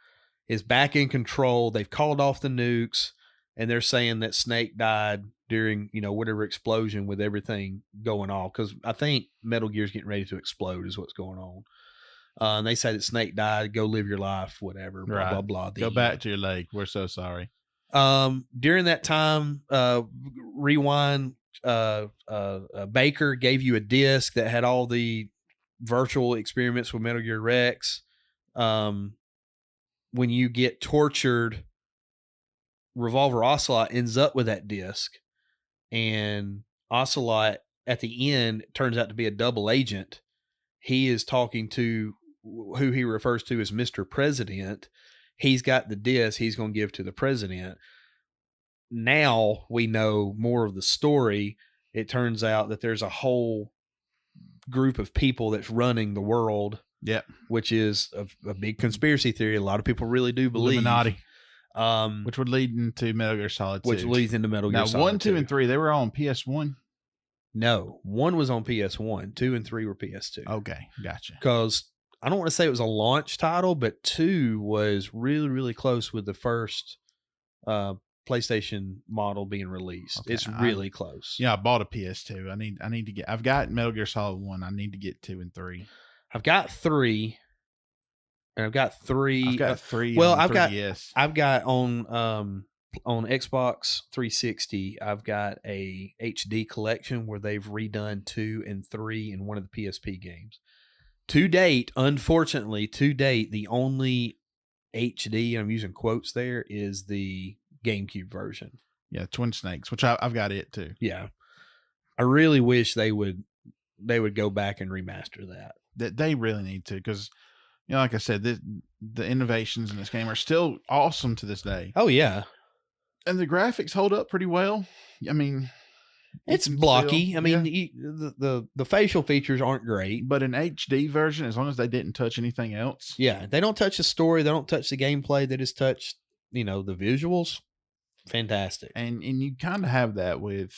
is back in control. They've called off the nukes, and they're saying that Snake died during, whatever explosion with everything going on. Because I think Metal Gear's getting ready to explode is what's going on. And they say that Snake died. Go live your life, whatever. Blah, blah, blah. Go back to your lake. We're so sorry. During that time, rewind. Baker gave you a disc that had all the virtual experiments with Metal Gear Rex. When you get tortured, Revolver Ocelot ends up with that disc, and Ocelot at the end turns out to be a double agent. He is talking to who he refers to as Mr. President. He's got the disc he's going to give to the president. Now we know more of the story. It turns out that there's a whole group of people that's running the world. Yeah. Which is a big conspiracy theory. A lot of people really do believe. Illuminati. Which would lead into Metal Gear Solid 2. Which leads into Metal Gear Solid 2. 1, 2, and 3, they were all on PS1? No. 1 was on PS1. 2 and 3 were PS2. Okay. Gotcha. Because I don't want to say it was a launch title, but 2 was really, really close with the first PlayStation model being released. Okay, it's really close. Yeah, I bought a PS2. I need to get. I've got Metal Gear Solid 1. I need to get 2 and 3. I've got 3. And I've got 3. I've got 3. Well, on I've 3DS. got on Xbox 360. I've got a HD collection where they've redone 2 and 3 in one of the PSP games. To date, unfortunately, the only HD, and I'm using quotes there, is the GameCube version. Yeah, Twin Snakes, which I've got it too. Yeah, I really wish they would go back and remaster that. That they really need to, because like I said, the innovations in this game are still awesome to this day. Oh yeah, and the graphics hold up pretty well. I mean, it's blocky. The facial features aren't great, but an HD version, as long as they didn't touch anything else. Yeah, they don't touch the story, they don't touch the gameplay, they just touch the visuals. Fantastic. And you kind of have that with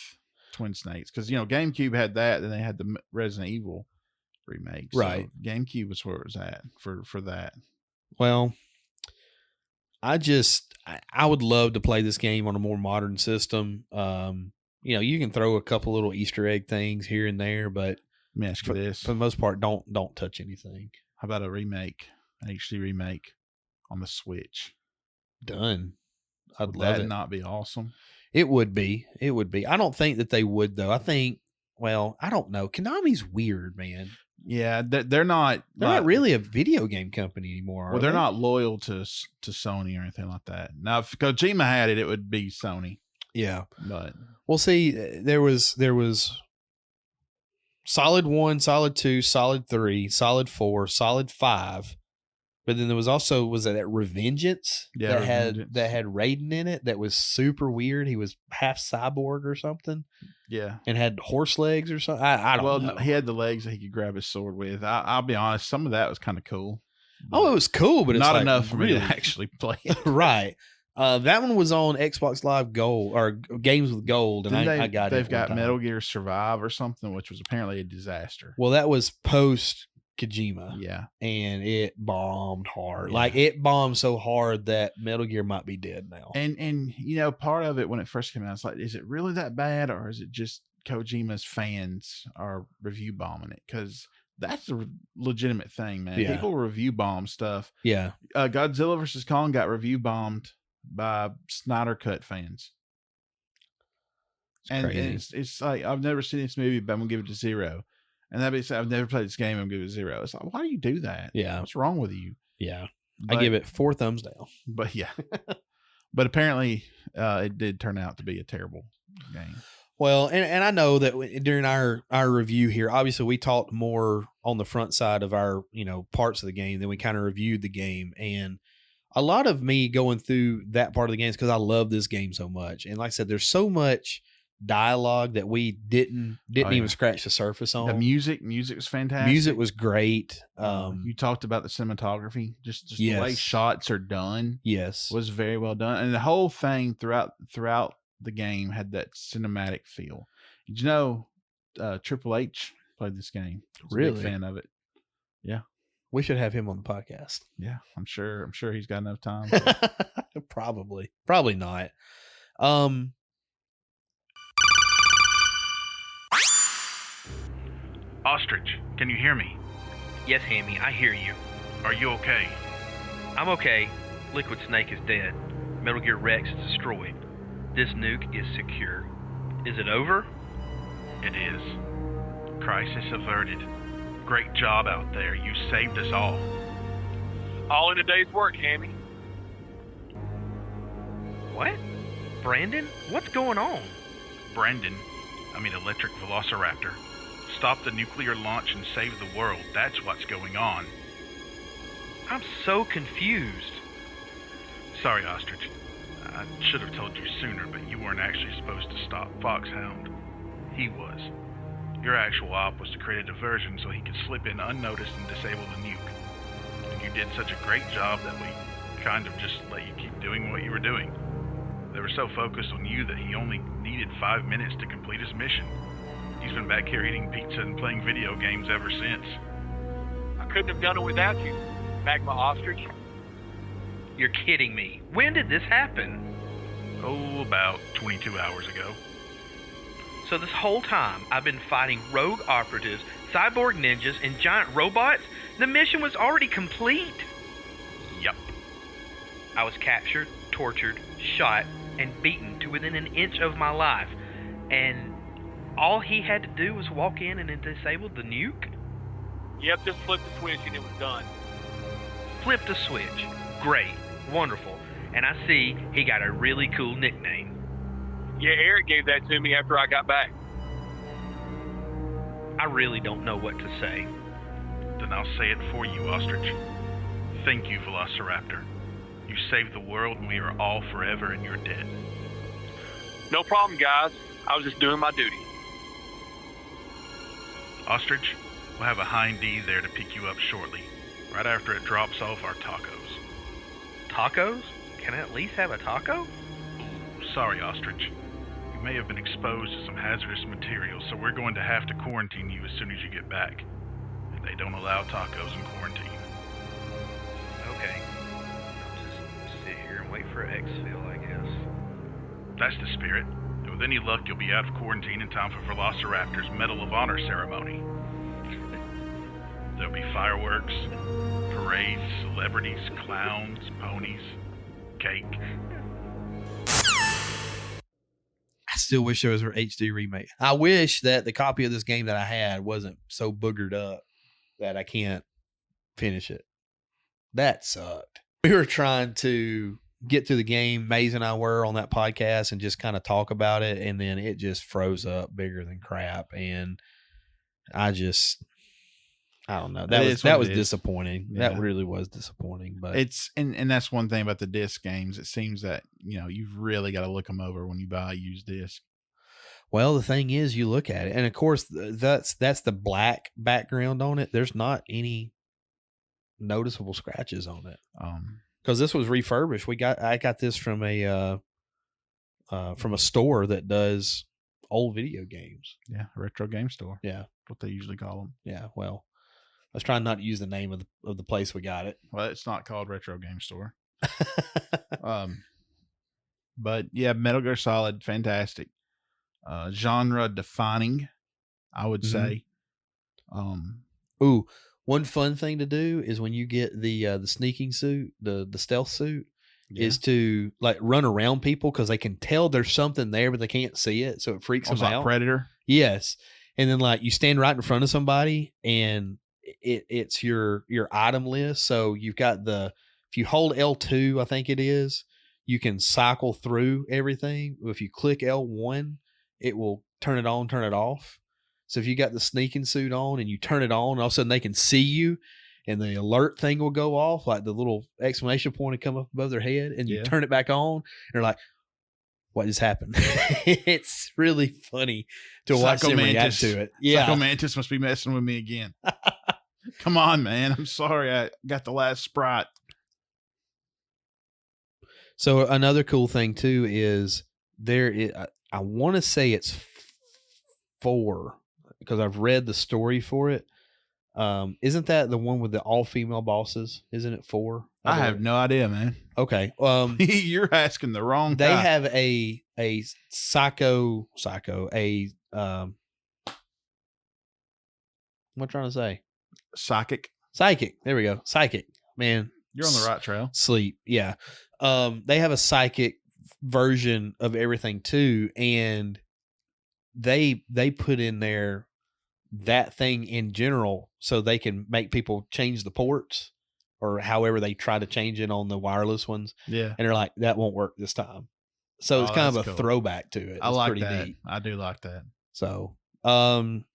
Twin Snakes, because GameCube had that, then they had the Resident Evil remake. Right. So GameCube was where it was at for that. Well, I would love to play this game on a more modern system. You can throw a couple little Easter egg things here and there, but let me ask you this: for the most part, don't touch anything. How about a remake, an HD remake on the Switch? Done. I'd Would love that it. Not be awesome? It would be. I don't think that they would though. I think well, I don't know. Konami's weird, man. Yeah, they're not. They're not really a video game company anymore. Well, they're not loyal to Sony or anything like that. Now, if Kojima had it, it would be Sony. Yeah, but well, see, there was Solid 1, Solid 2, Solid 3, Solid 4, Solid 5. But then there was also that Revengeance that had Raiden in it that was super weird. He was half cyborg or something. Yeah, and had horse legs or something. I don't know. He had the legs that he could grab his sword with. I'll be honest, some of that was kind of cool. Oh, it was cool, but it's not like enough for really me to actually play it. Right. That one was on Xbox Live Gold or Games with Gold, and I got it. They've got Metal Gear Survive or something, which was apparently a disaster. Well, that was post Kojima. Yeah. And it bombed hard. Yeah. Like it bombed so hard that Metal Gear might be dead now. And part of it when it first came out, it's like, is it really that bad, or is it just Kojima's fans are review bombing it? Because that's a legitimate thing, man. Yeah. People review bomb stuff. Yeah. Godzilla vs. Kong got review bombed by Snyder Cut fans. And it's like, I've never seen this movie, but I'm gonna give it a 0. And that'd be said, I've never played this game, I'm gonna give it a 0. It's like, why do you do that? Yeah. What's wrong with you? Yeah. I give it 4 thumbs down. But yeah. But apparently it did turn out to be a terrible game. Well, and I know that during our review here, obviously we talked more on the front side of our, parts of the game than we kind of reviewed the game. And a lot of me going through that part of the game is because I love this game so much. And like I said, there's so much dialogue that we didn't even scratch the surface on. The music was fantastic. Music was great. You talked about the cinematography, just yes. the way shots are done. Yes, was very well done, and the whole thing throughout the game had that cinematic feel. Did you know Triple H played this game? Really? A big fan of it. Yeah, we should have him on the podcast. Yeah, I'm sure he's got enough time. Probably not. Ostrich, can you hear me? Yes, Hammy, I hear you. Are you okay? I'm okay. Liquid Snake is dead. Metal Gear Rex is destroyed. This nuke is secure. Is it over? It is. Crisis averted. Great job out there. You saved us all. All in a day's work, Hammy. What? Brandon? What's going on? Electric Velociraptor. Stop the nuclear launch and save the world. That's what's going on. I'm so confused. Sorry, Ostrich. I should have told you sooner, but you weren't actually supposed to stop Foxhound. He was. Your actual op was to create a diversion so he could slip in unnoticed and disable the nuke. And you did such a great job that we kind of just let you keep doing what you were doing. They were so focused on you that he only needed 5 minutes to complete his mission. He's been back here eating pizza and playing video games ever since. I couldn't have done it without you, Magma Ostrich. You're kidding me. When did this happen? Oh, about 22 hours ago. So this whole time, I've been fighting rogue operatives, cyborg ninjas, and giant robots? The mission was already complete? Yup. I was captured, tortured, shot, and beaten to within an inch of my life. And all he had to do was walk in and disable the nuke? Yep, just flip the switch and it was done. Flip the switch. Great. Wonderful. And I see he got a really cool nickname. Yeah, Eric gave that to me after I got back. I really don't know what to say. Then I'll say it for you, Ostrich. Thank you, Velociraptor. You saved the world and we are all forever in your debt. No problem, guys. I was just doing my duty. Ostrich, we'll have a Hind D there to pick you up shortly, right after it drops off our tacos. Tacos? Can I at least have a taco? Ooh, sorry, Ostrich. You may have been exposed to some hazardous materials, so we're going to have to quarantine you as soon as you get back. And they don't allow tacos in quarantine. Okay. I'll just sit here and wait for exfil, I guess. That's the spirit. And with any luck, you'll be out of quarantine in time for Velociraptor's Medal of Honor ceremony. There'll be fireworks, parades, celebrities, clowns, ponies, cake. still wish there was an HD remake. I wish that the copy of this game that I had wasn't so boogered up that I can't finish it. That sucked. We were trying to get through the game, Maze and I were, on that podcast, and just kind of talk about it, and then it just froze up bigger than crap, and I don't know. That was disappointing. Yeah. That really was disappointing. But it's and that's one thing about the disc games. It seems that you've really got to look them over when you buy a used disc. Well, the thing is, you look at it, and of course, that's the black background on it. There's not any noticeable scratches on it. Because this was refurbished. I got this from a store that does old video games. Yeah, a retro game store. Yeah, what they usually call them. Yeah, well, I was trying not to use the name of the place we got it. Well, it's not called Retro Game Store. But yeah, Metal Gear Solid, fantastic. Genre defining, I would say. Ooh, one fun thing to do is when you get the sneaking suit, the stealth suit, is to like run around people because they can tell there's something there, but they can't see it, so it freaks them out. Predator. Yes, and then like you stand right in front of somebody, and it's your item list. So you've got if you hold L2, I think it is, you can cycle through everything. If you click L1, it will turn it on, turn it off. So if you got the sneaking suit on and you turn it on, all of a sudden they can see you, and the alert thing will go off, like the little exclamation point will come up above their head, and you turn it back on, and they're like, what just happened? It's really funny to watch them react to it. Yeah. Psychomantis must be messing with me again. Come on, man. I'm sorry. I got the last Sprite. So another cool thing too is I want to say it's 4 because I've read the story for it. Isn't that the one with the all female bosses? Isn't it 4? I have no idea, man. Okay. You're asking the wrong guy. They have a psycho. What am I trying to say? Psychic. There we go. Psychic. Man, you're on the right trail. Sleep. Yeah. They have a psychic version of everything too, and they put in there that thing in general so they can make people change the ports or however they try to change it on the wireless ones. Yeah. And they're like, that won't work this time. So it's kind of a throwback to it. I like pretty that. Neat. I do like that. So, and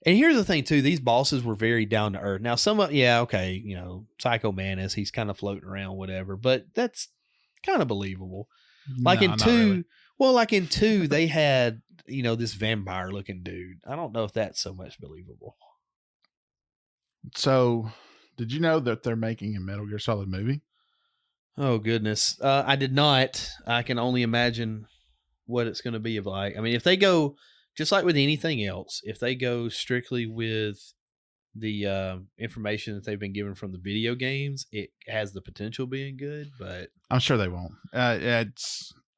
here's the thing too, these bosses were very down to earth. Now Psychomantis, he's kind of floating around, whatever, but that's kind of believable. Like in 2, they had, this vampire looking dude. I don't know if that's so much believable. So, did you know that they're making a Metal Gear Solid movie? Oh, goodness. I did not. I can only imagine what it's going to be like. I mean, if they go, just like with anything else, if they go strictly with the information that they've been given from the video games, it has the potential of being good, but I'm sure they won't.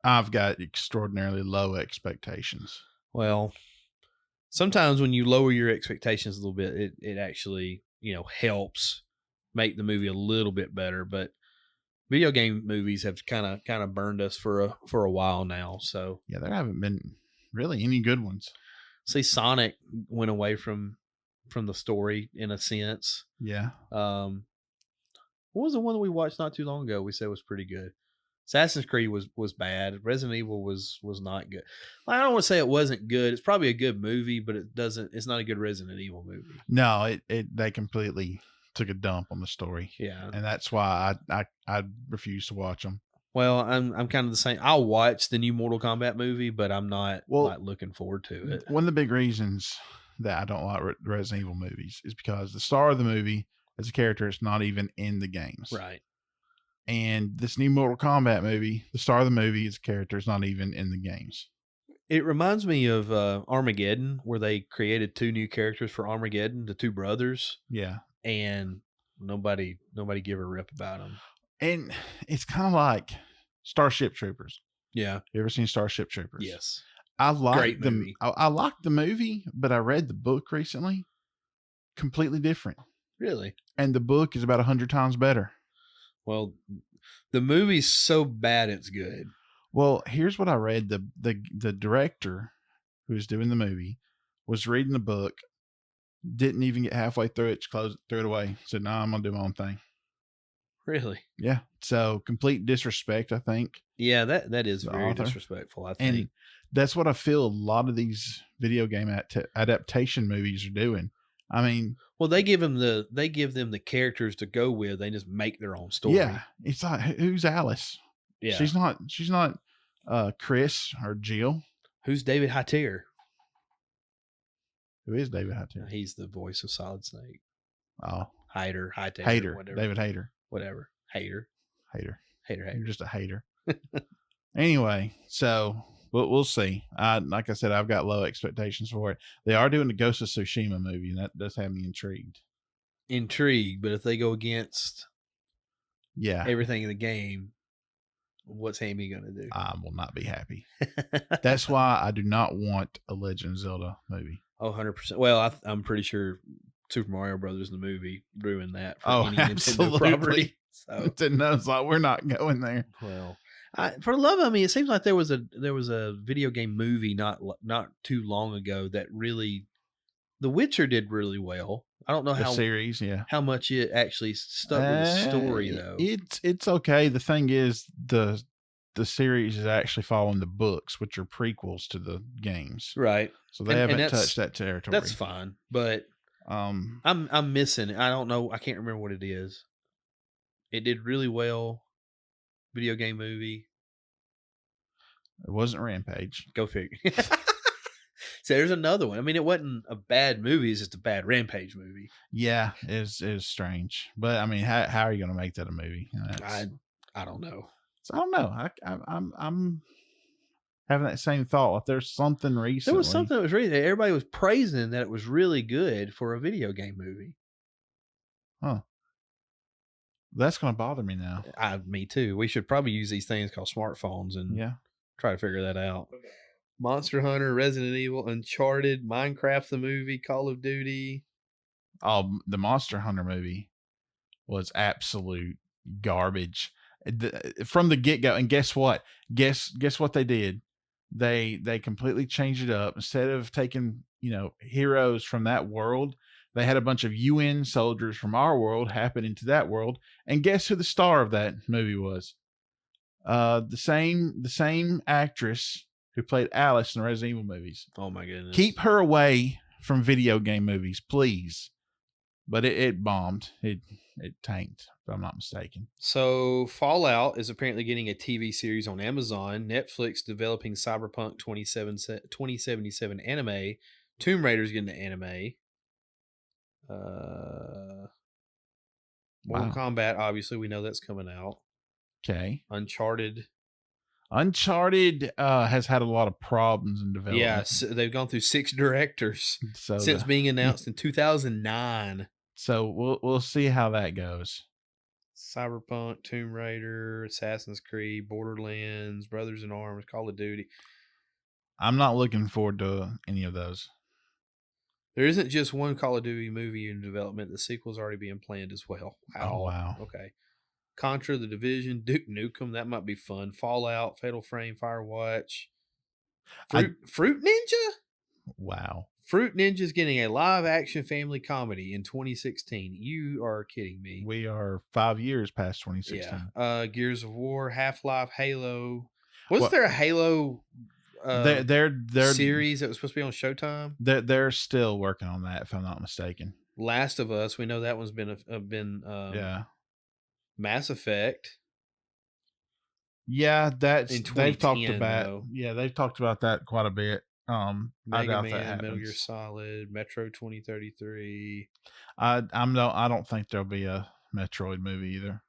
I've got extraordinarily low expectations. Well, sometimes when you lower your expectations a little bit, it actually, helps make the movie a little bit better. But video game movies have kind of burned us for a while now. So yeah, there haven't been really any good ones. See, Sonic went away from the story in a sense. Yeah. What was the one that we watched not too long ago? We said was pretty good. Assassin's Creed was bad. Resident Evil was not good. I don't want to say it wasn't good. It's probably a good movie, but it's not a good Resident Evil movie. No, they completely took a dump on the story. Yeah. And that's why I refuse to watch them. Well, I'm kind of the same. I'll watch the new Mortal Kombat movie, but I'm not looking forward to it. One of the big reasons that I don't like Resident Evil movies is because the star of the movie is a character that's not even in the games. Right. And this new Mortal Kombat movie, the star of the movie is a character that's not even in the games. It reminds me of Armageddon, where they created 2 new characters for Armageddon, the 2 brothers. Yeah. And nobody give a rip about them. And it's kind of like Starship Troopers. Yeah. You ever seen Starship Troopers? Yes. I like Great movie. I liked the movie, but I read the book recently. Completely different. Really? And the book is about 100 times better. Well, the movie's so bad it's good. Well, here's what I read: the director who's doing the movie was reading the book, didn't even get halfway through it, closed, threw it away. Said, "No, I'm gonna do my own thing." Really? Yeah. So complete disrespect, I think. Yeah, that is The very author. disrespectful, I think. And that's what I feel a lot of these video game adaptation movies are doing. I mean, Well, they give them the characters to go with. They just make their own story. yeah, it's like, who's Alice? Yeah. She's not Chris or Jill. Who's David Hyter? Who is David Hyter? He's the voice of Solid Snake. Oh, Hyter, Hater. whatever. David Hater. Whatever. Hater. You're just a hater. Anyway, so we'll see. Like I said, I've got low expectations for it. They are doing the Ghost of Tsushima movie, and that does have me intrigued. But if they go against everything in the game, what's Hammy going to do? I will not be happy. That's why I do not want a Legend of Zelda movie. Oh, 100%. Well, I'm pretty sure Super Mario Brothers, the movie, ruined that for any absolutely. Nintendo property. So it's like, we're not going there. Well, for the love of me, it seems like there was a video game movie not too long ago that really, The Witcher did really well. I don't know The series, how much it actually stuck with the story though. It's okay. The thing is, the series is actually following the books, which are prequels to the games, right? So they haven't touched that territory. That's fine, but I'm missing it. I don't know. I can't remember what it is. It did really well. Video game movie. It wasn't Rampage. Go figure. So there's another one. I mean, it wasn't a bad movie. It's just a bad Rampage movie. Yeah, it was strange. But I mean, how are you going to make that a movie? I don't know. So I don't know. I'm having that same thought. Like there's something recently. There was something that was really. Everybody was praising that it was really good for a video game movie. Huh. That's going to bother me now. Me too. We should probably use these things called smartphones and try to figure that out. Okay. Monster Hunter, Resident Evil, Uncharted, Minecraft the movie, Call of Duty. Oh, the Monster Hunter movie was absolute garbage from the get-go. And guess what? Guess what they did? They completely changed it up. Instead of taking, heroes from that world, they had a bunch of UN soldiers from our world happen into that world. And guess who the star of that movie was? The same actress who played Alice in the Resident Evil movies. Oh my goodness. Keep her away from video game movies, please. But it bombed. It tanked, if I'm not mistaken. So Fallout is apparently getting a TV series on Amazon. Netflix developing Cyberpunk 2077 anime. Tomb Raider's getting an anime. Mortal Kombat, obviously, we know that's coming out. Okay. Uncharted has had a lot of problems in development. Yeah, so they've gone through 6 directors since being announced in 2009. So we'll see how that goes. Cyberpunk, Tomb Raider, Assassin's Creed, Borderlands, Brothers in Arms, Call of Duty. I'm not looking forward to any of those. There isn't just one Call of Duty movie in development. The sequel's already being planned as well. Wow. Oh, wow. Okay. Contra, The Division, Duke Nukem. That might be fun. Fallout, Fatal Frame, Firewatch. Fruit Ninja? Wow. Fruit Ninja's getting a live-action family comedy in 2016. You are kidding me. We are 5 years past 2016. Yeah. Gears of War, Half-Life, Halo. Wasn't there a Halo they're series that was supposed to be on Showtime? They're still working on that, if I'm not mistaken. Last of Us, we know that one's been Mass Effect. Yeah, they've talked about they've talked about that quite a bit. Mega Man, Metal Gear Solid, Metro 2033. I don't think there'll be a Metroid movie either.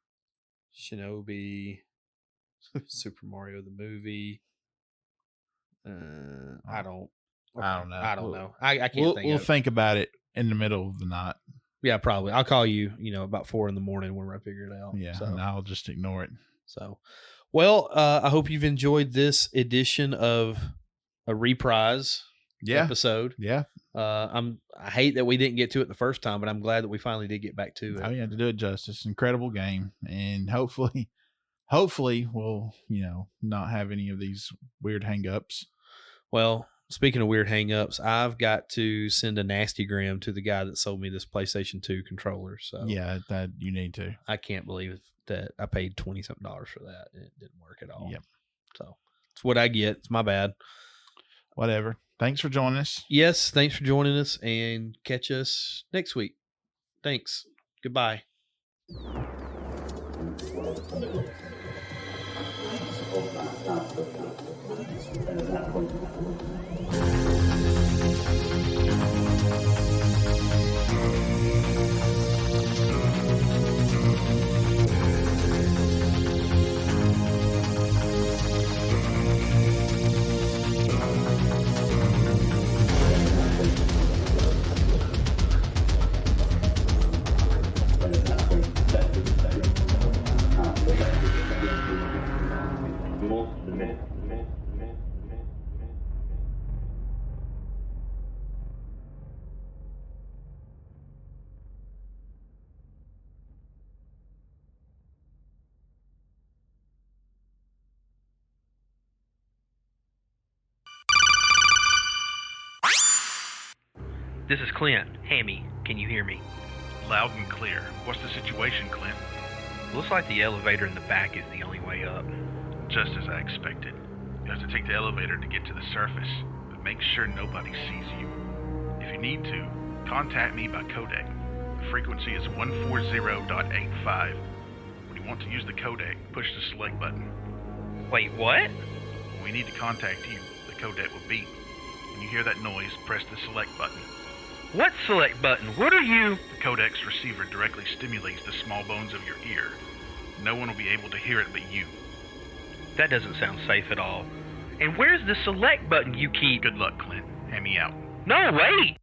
Shinobi, Super Mario the movie. I don't know. I don't know. I can't think. We'll think about it in the middle of the night. Yeah, probably. I'll call you, about 4 a.m. when I figure it out. Yeah, and I'll just ignore it. So, well, I hope you've enjoyed this edition of a reprise episode. Yeah. I hate that we didn't get to it the first time, but I'm glad that we finally did get back to it. Oh yeah, to do it justice. Incredible game, and hopefully hopefully we'll, not have any of these weird hang-ups. Well, speaking of weird hang-ups, I've got to send a nastygram to the guy that sold me this PlayStation 2 controller. So yeah, that you need to. I can't believe that I paid $20-something for that and it didn't work at all. Yep. So it's what I get. It's my bad. Whatever. Thanks for joining us. Yes, thanks for joining us, and catch us next week. Thanks. Goodbye. This is Clint. Hammy, can you hear me? Loud and clear. What's the situation, Clint? Looks like the elevator in the back is the only way up. Just as I expected. You have to take the elevator to get to the surface, but make sure nobody sees you. If you need to, contact me by codec. The frequency is 140.85. When you want to use the codec, push the select button. Wait, what? When we need to contact you, the codec will beep. When you hear that noise, press the select button. What select button? What are you? The codec's receiver directly stimulates the small bones of your ear. No one will be able to hear it but you. That doesn't sound safe at all. And where's the select button you keep? Good luck, Clint. Hammy out. No, wait!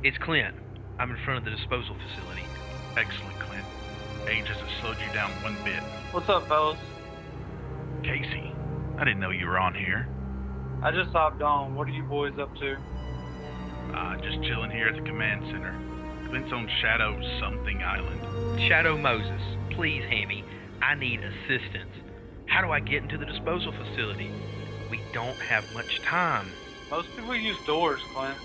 It's Clint. I'm in front of the disposal facility. Excellent, Clint. Age hasn't slowed you down one bit. What's up, fellas? Casey, I didn't know you were on here. I just hopped on. What are you boys up to? Just chilling here at the command center. Clint's on Shadow something island. Shadow Moses, please, Hammy. I need assistance. How do I get into the disposal facility? We don't have much time. Most people use doors, Clint.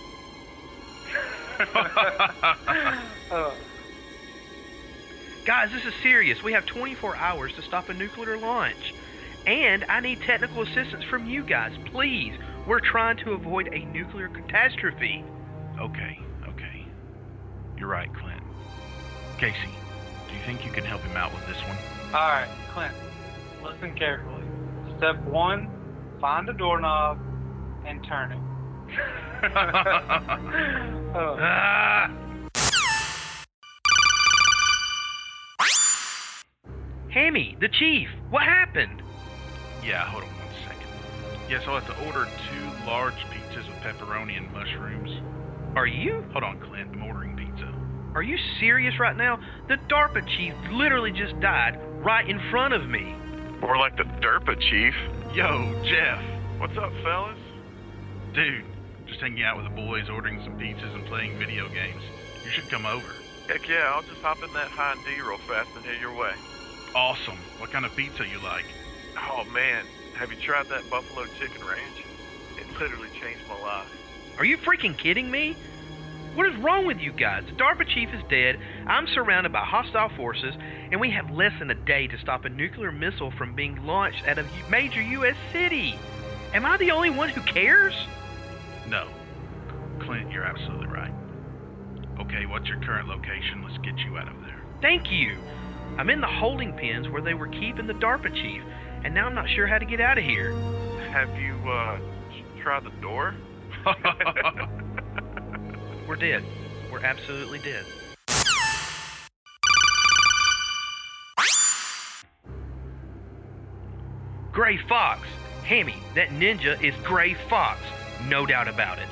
Guys, this is serious. We have 24 hours to stop a nuclear launch. And I need technical assistance from you guys, please. We're trying to avoid a nuclear catastrophe. Okay. You're right, Clint. Casey, do you think you can help him out with this one? Alright, Clint. Listen carefully. Step 1, find a doorknob and turn it. Hammy, the chief, what happened? Yeah, hold on 1 second. Yes, I'll have to order 2 large pizzas with pepperoni and mushrooms. Are you? Hold on, Clint. I'm ordering pizza. Are you serious right now? The DARPA chief literally just died right in front of me. More like the DERPA chief. Yo, Jeff. What's up, fellas? Dude, just hanging out with the boys, ordering some pizzas and playing video games. You should come over. Heck yeah, I'll just hop in that Hyundai real fast and head your way. Awesome. What kind of pizza you like? Oh man, have you tried that Buffalo Chicken Ranch? It literally changed my life. Are you freaking kidding me? What is wrong with you guys? The DARPA chief is dead, I'm surrounded by hostile forces, and we have less than a day to stop a nuclear missile from being launched at a major U.S. city. Am I the only one who cares? No. Clint, you're absolutely right. Okay, what's your current location? Let's get you out of there. Thank you. I'm in the holding pens where they were keeping the DARPA chief, and now I'm not sure how to get out of here. Have you, tried the door? We're dead. We're absolutely dead. Gray Fox. Hammy, that ninja is Gray Fox. No doubt about it.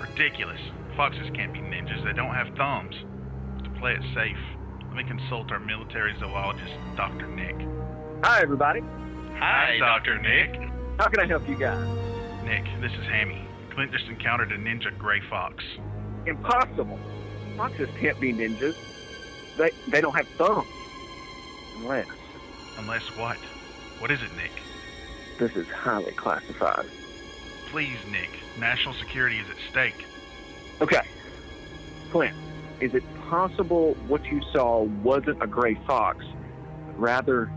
Ridiculous. Foxes can't be ninjas. They don't have thumbs. To play it safe, let me consult our military zoologist, Dr. Nick. Hi, everybody. Hi, Dr. Nick. How can I help you guys? Nick, this is Hammy. Clint just encountered a ninja Gray Fox. Impossible. Foxes can't be ninjas. They don't have thumbs. Unless. Unless what? What is it, Nick? This is highly classified. Please, Nick. National security is at stake. Okay. Clint, is it possible what you saw wasn't a gray fox, but rather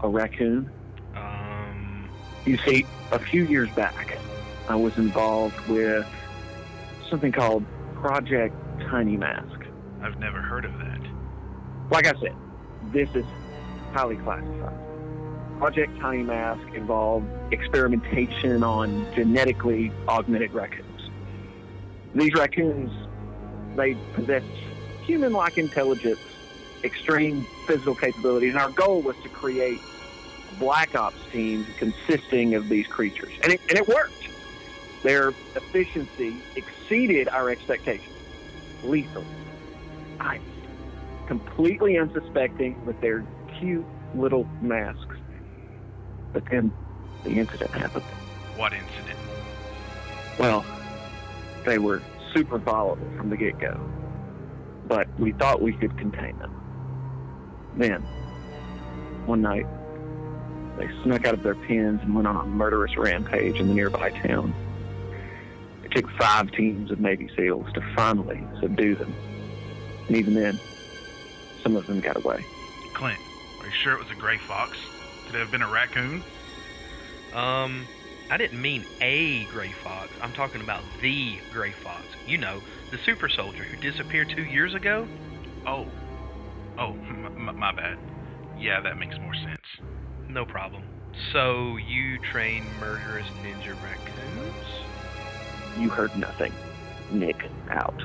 a raccoon? You see, a few years back, I was involved with something called Project Tiny Mask. I've never heard of that. Like I said, this is highly classified. Project Tiny Mask involved experimentation on genetically augmented raccoons. These raccoons, they possess human-like intelligence, extreme physical capabilities, and our goal was to create a black ops team consisting of these creatures. And it worked. Their efficiency exceeded our expectations. Lethal. Ice. Completely unsuspecting with their cute little masks. But then the incident happened. What incident? Well, they were super volatile from the get-go. But we thought we could contain them. Then, one night, they snuck out of their pens and went on a murderous rampage in the nearby town. It took 5 teams of Navy SEALs to finally subdue them. And even then, some of them got away. Clint, are you sure it was a gray fox? Could it have been a raccoon? I didn't mean a gray fox. I'm talking about the gray fox. You know, the super soldier who disappeared 2 years ago? Oh, my bad. Yeah, that makes more sense. No problem. So, you train murderous ninja raccoons? You heard nothing. Nick out.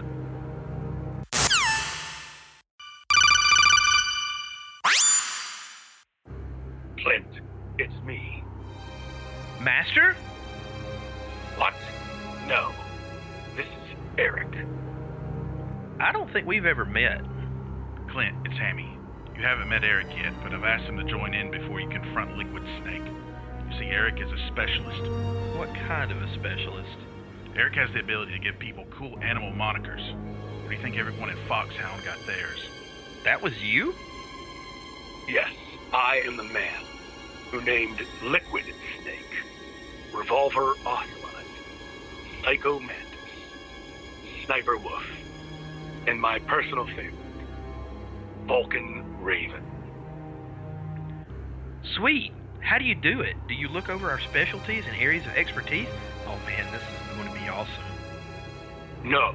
Clint, it's me. Master? What? No. This is Eric. I don't think we've ever met. Clint, it's Hammy. You haven't met Eric yet, but I've asked him to join in before you confront Liquid Snake. You see, Eric is a specialist. What kind of a specialist? Eric has the ability to give people cool animal monikers. Where do you think everyone at Foxhound got theirs? That was you? Yes, I am the man who named Liquid Snake, Revolver Ocelot, Psychomantis, Sniper Wolf, and my personal favorite, Vulcan Raven. Sweet. How do you do it? Do you look over our specialties and areas of expertise? Oh man, this is going to be awesome. No.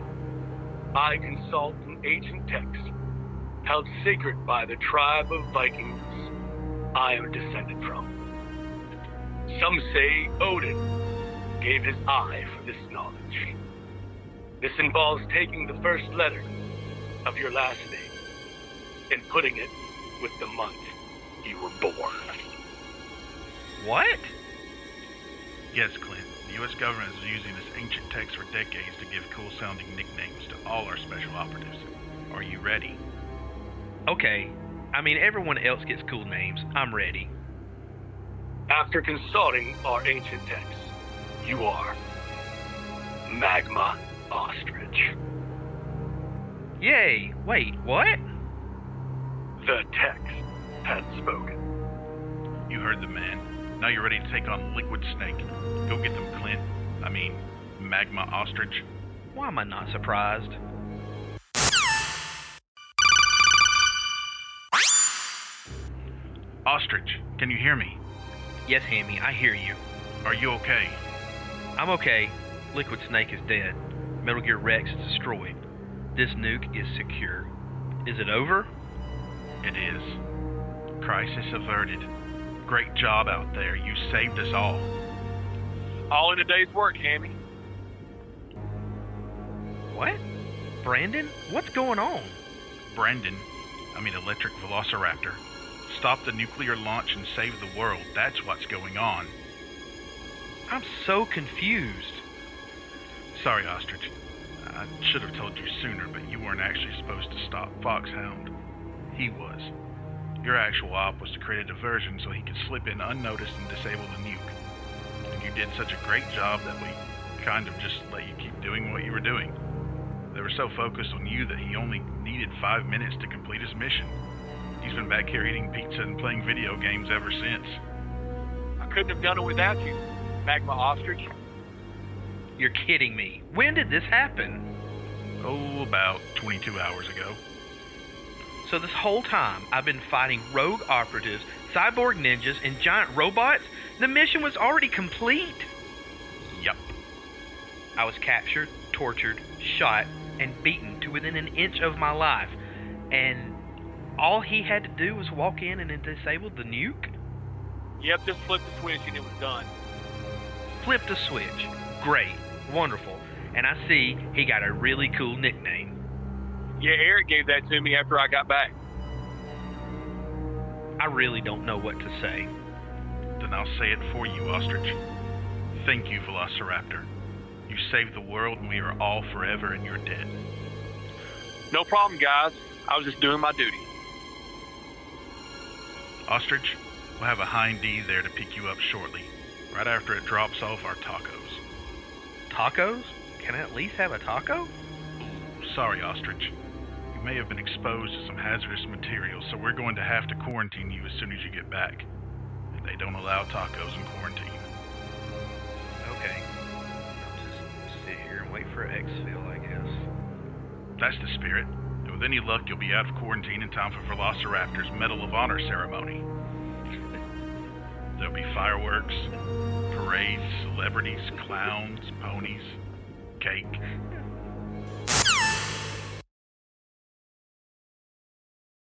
I consult an ancient text held sacred by the tribe of Vikings I am descended from. Some say Odin gave his eye for this knowledge. This involves taking the first letter of your last name and putting it with the month you were born. What? Yes, Clint. The U.S. government is using this ancient text for decades to give cool-sounding nicknames to all our special operatives. Are you ready? Okay. I mean, everyone else gets cool names. I'm ready. After consulting our ancient texts, you are Magma Ostrich. Yay! Wait, what? The text has spoken. You heard the man. Now you're ready to take on Liquid Snake. Go get them, Clint. I mean, Magma Ostrich. Why am I not surprised? Ostrich, can you hear me? Yes, Hammy, I hear you. Are you okay? I'm okay. Liquid Snake is dead. Metal Gear Rex is destroyed. This nuke is secure. Is it over? It is. Crisis averted. Great job out there. You saved us all. All in a day's work, Hammy. What? Brandon? What's going on? Electric Velociraptor. Stop the nuclear launch and save the world. That's what's going on. I'm so confused. Sorry, Ostrich. I should have told you sooner, but you weren't actually supposed to stop Foxhound. He was. Your actual op was to create a diversion so he could slip in unnoticed and disable the nuke. And you did such a great job that we kind of just let you keep doing what you were doing. They were so focused on you that he only needed 5 minutes to complete his mission. He's been back here eating pizza and playing video games ever since. I couldn't have done it without you, Magma Ostrich. You're kidding me. When did this happen? Oh, about 22 hours ago. So this whole time, I've been fighting rogue operatives, cyborg ninjas, and giant robots? The mission was already complete? Yup. I was captured, tortured, shot, and beaten to within an inch of my life. And all he had to do was walk in and disable the nuke? Yep, just flip the switch and it was done. Flip the switch. Great. Wonderful. And I see he got a really cool nickname. Yeah, Eric gave that to me after I got back. I really don't know what to say. Then I'll say it for you, Ostrich. Thank you, Velociraptor. You saved the world and we are all forever in your debt. No problem, guys. I was just doing my duty. Ostrich, we'll have a Hind D there to pick you up shortly, right after it drops off our tacos. Tacos? Can I at least have a taco? Sorry, Ostrich. You may have been exposed to some hazardous materials, so we're going to have to quarantine you as soon as you get back. And they don't allow tacos in quarantine. Okay. I'll just sit here and wait for exfil, I guess. That's the spirit. And with any luck, you'll be out of quarantine in time for Velociraptor's Medal of Honor ceremony. There'll be fireworks, parades, celebrities, clowns, ponies, cake.